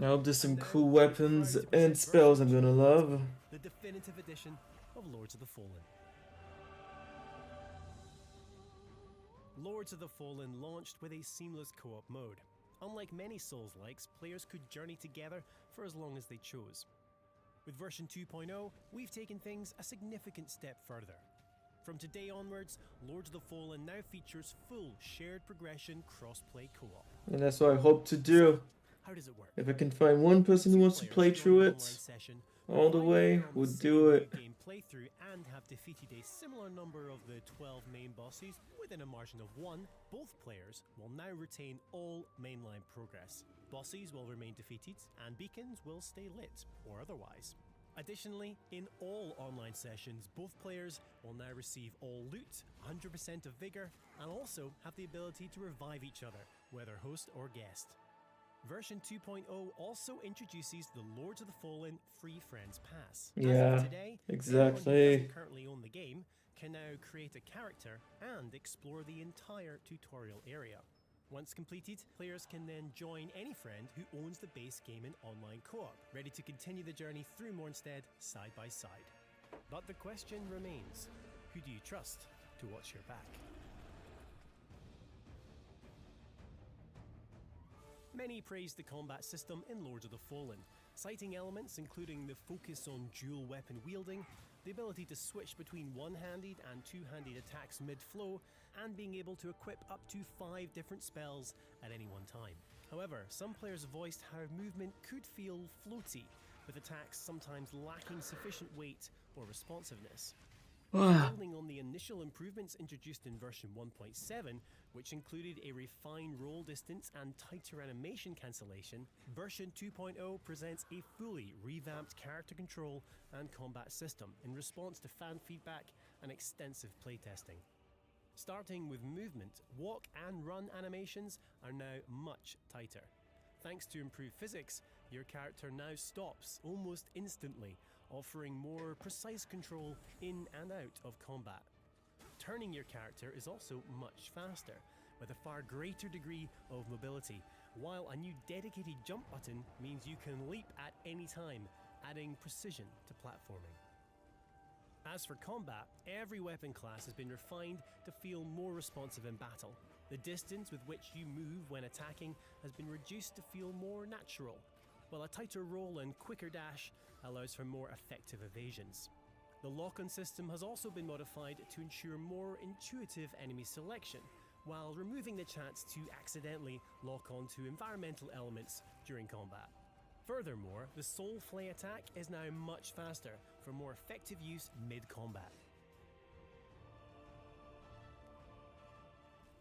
A: I hope there's some cool weapons and spells I'm gonna love.
U: The definitive edition of Lords of the Fallen. Lords of the Fallen launched with a seamless co-op mode. Unlike many Souls-likes, players could journey together for as long as they chose. With version 2.0, we've taken things a significant step further. From today onwards, Lords of the Fallen now features full shared progression cross-play co-op.
A: And that's what I hope to do.
U: How does it work?
A: If I can find one person who wants to play through it all the way, would do it.
U: Game playthrough and have defeated a similar number of the 12 main bosses within a margin of 1, both players will now retain all mainline progress. Bosses will remain defeated and beacons will stay lit or otherwise. Additionally, in all online sessions, both players will now receive all loot, 100% of vigor, and also have the ability to revive each other, whether host or guest. Version 2.0 also introduces the Lords of the Fallen Free Friends Pass.
A: Yeah,
U: today,
A: exactly.
U: anyone who doesn't currently own the game can now create a character and explore the entire tutorial area. Once completed, players can then join any friend who owns the base game in online co-op, ready to continue the journey through Mornstead side by side. But the question remains, who do you trust to watch your back? Many praised the combat system in Lords of the Fallen, citing elements including the focus on dual weapon wielding, the ability to switch between one-handed and two-handed attacks mid-flow, and being able to equip up to 5 different spells at any one time. However, some players voiced how movement could feel floaty, with attacks sometimes lacking sufficient weight or responsiveness. Building on the initial improvements introduced in version 1.7, which included a refined roll distance and tighter animation cancellation, version 2.0 presents a fully revamped character control and combat system in response to fan feedback and extensive playtesting. Starting with movement, walk and run animations are now much tighter. Thanks to improved physics, your character now stops almost instantly, offering more precise control in and out of combat. Turning your character is also much faster, with a far greater degree of mobility, while a new dedicated jump button means you can leap at any time, adding precision to platforming. As for combat, every weapon class has been refined to feel more responsive in battle. The distance with which you move when attacking has been reduced to feel more natural, while a tighter roll and quicker dash allows for more effective evasions. The lock-on system has also been modified to ensure more intuitive enemy selection, while removing the chance to accidentally lock onto environmental elements during combat. Furthermore, the Soul Flay attack is now much faster for more effective use mid-combat.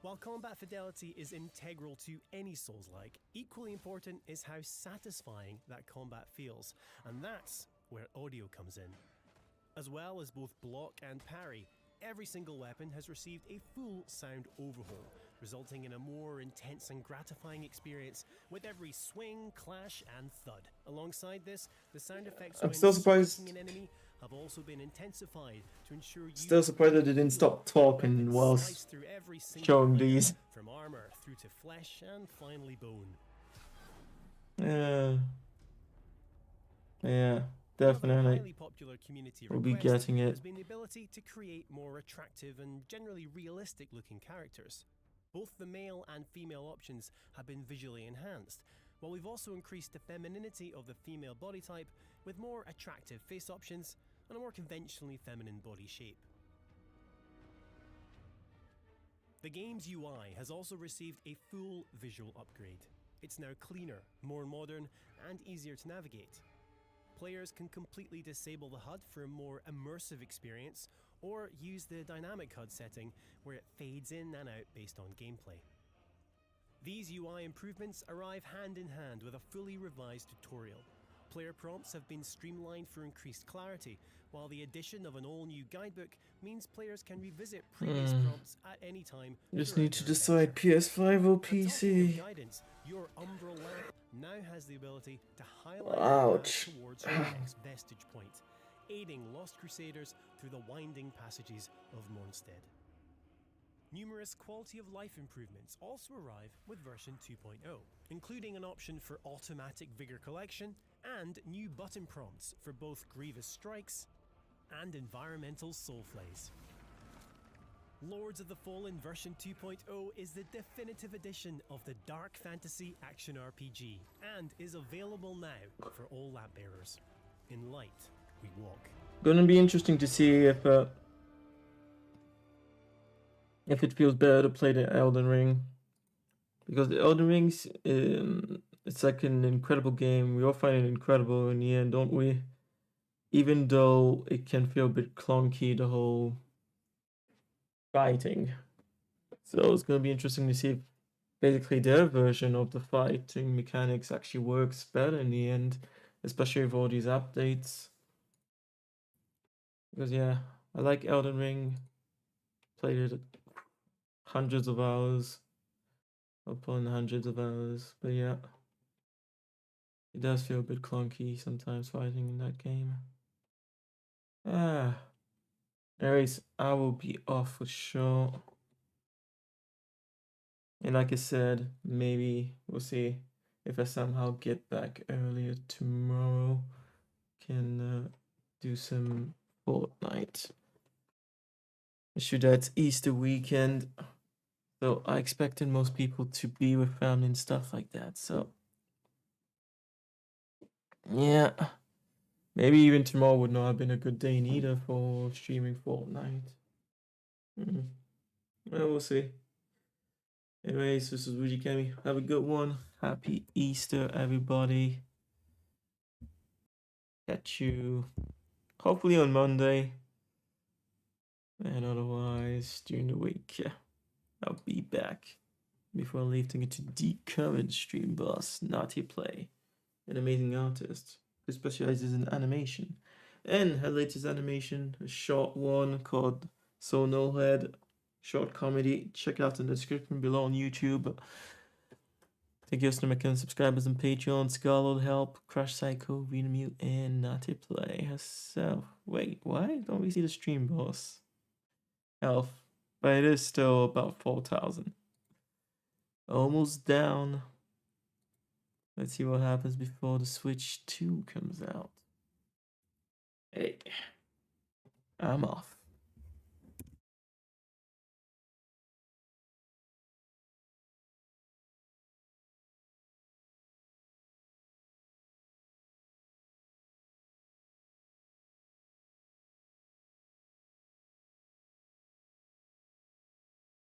U: While combat fidelity is integral to any Souls-like, equally important is how satisfying that combat feels, and that's where audio comes in. As well as both block and parry, every single weapon has received a full sound overhaul, resulting in a more intense and gratifying experience with every swing, clash, and thud. Alongside this, the sound effects
A: I'm
U: when
A: still surprised.
U: striking an enemy have also been intensified to ensure you
A: Still surprised that they didn't stop talking whilst
U: slice through every single
A: showing
U: layer,
A: these.
U: from armor through to flesh and finally bone.
A: Yeah,
U: Another
A: definitely.
U: highly popular community
A: We'll be
U: request
A: getting it.
U: has been the ability to create more attractive and generally realistic looking characters. Both the male and female options have been visually enhanced, while we've also increased the femininity of the female body type with more attractive face options and a more conventionally feminine body shape. The game's UI has also received a full visual upgrade. It's now cleaner, more modern, and easier to navigate. Players can completely disable the HUD for a more immersive experience, or use the dynamic HUD setting where it fades in and out based on gameplay. These UI improvements arrive hand in hand with a fully revised tutorial. Player prompts have been streamlined for increased clarity, while the addition of an all-new guidebook means players can revisit previous prompts at any time.
A: Just need to decide PS5 or PC.
U: Guidance, your umbral lamp now has the ability to highlight
A: Ouch.
U: the path towards your next vestige point, aiding Lost Crusaders through the winding passages of Mornstead. Numerous quality of life improvements also arrive with version 2.0, including an option for automatic vigor collection and new button prompts for both grievous strikes and environmental soul flays. Lords of the Fallen version 2.0 is the definitive edition of the dark fantasy action RPG and is available now for all lamp bearers. In light, we walk.
A: Gonna be interesting to see if it feels better to play the Elden Ring, because the Elden Ring's it's like an incredible game. We all find it incredible in the end, don't we? Even though it can feel a bit clunky, the whole fighting. So it's gonna be interesting to see if basically their version of the fighting mechanics actually works better in the end, especially with all these updates. Because yeah, I like Elden Ring. Played it hundreds of hours, upon hundreds of hours, but yeah, it does feel a bit clunky sometimes fighting in that game. Anyways, I will be off for sure. And like I said, maybe we'll see if I somehow get back earlier tomorrow. Can do some Fortnite. Sure, it's Easter weekend, so I expected most people to be with family and stuff like that. So yeah, maybe even tomorrow would not have been a good day neither for streaming Fortnite. Well, we'll see. Anyways, this is Rudy Kemi. Have a good one. Happy Easter, everybody. Catch you hopefully on Monday. And otherwise, during the week, yeah, I'll be back. Before I leave to get to the current stream boss, Nutty Play, an amazing artist who specializes in animation. And her latest animation, a short one called So No Head, short comedy. Check it out in the description below on YouTube. Thank you to my current subscribers on Patreon, Scarlet Help, Crash Psycho, Renamute, and Nutty Play herself. Wait, why don't we see the stream boss? Health. But it is still about 4,000. Almost down. Let's see what happens before the Switch 2 comes out. Hey, I'm off.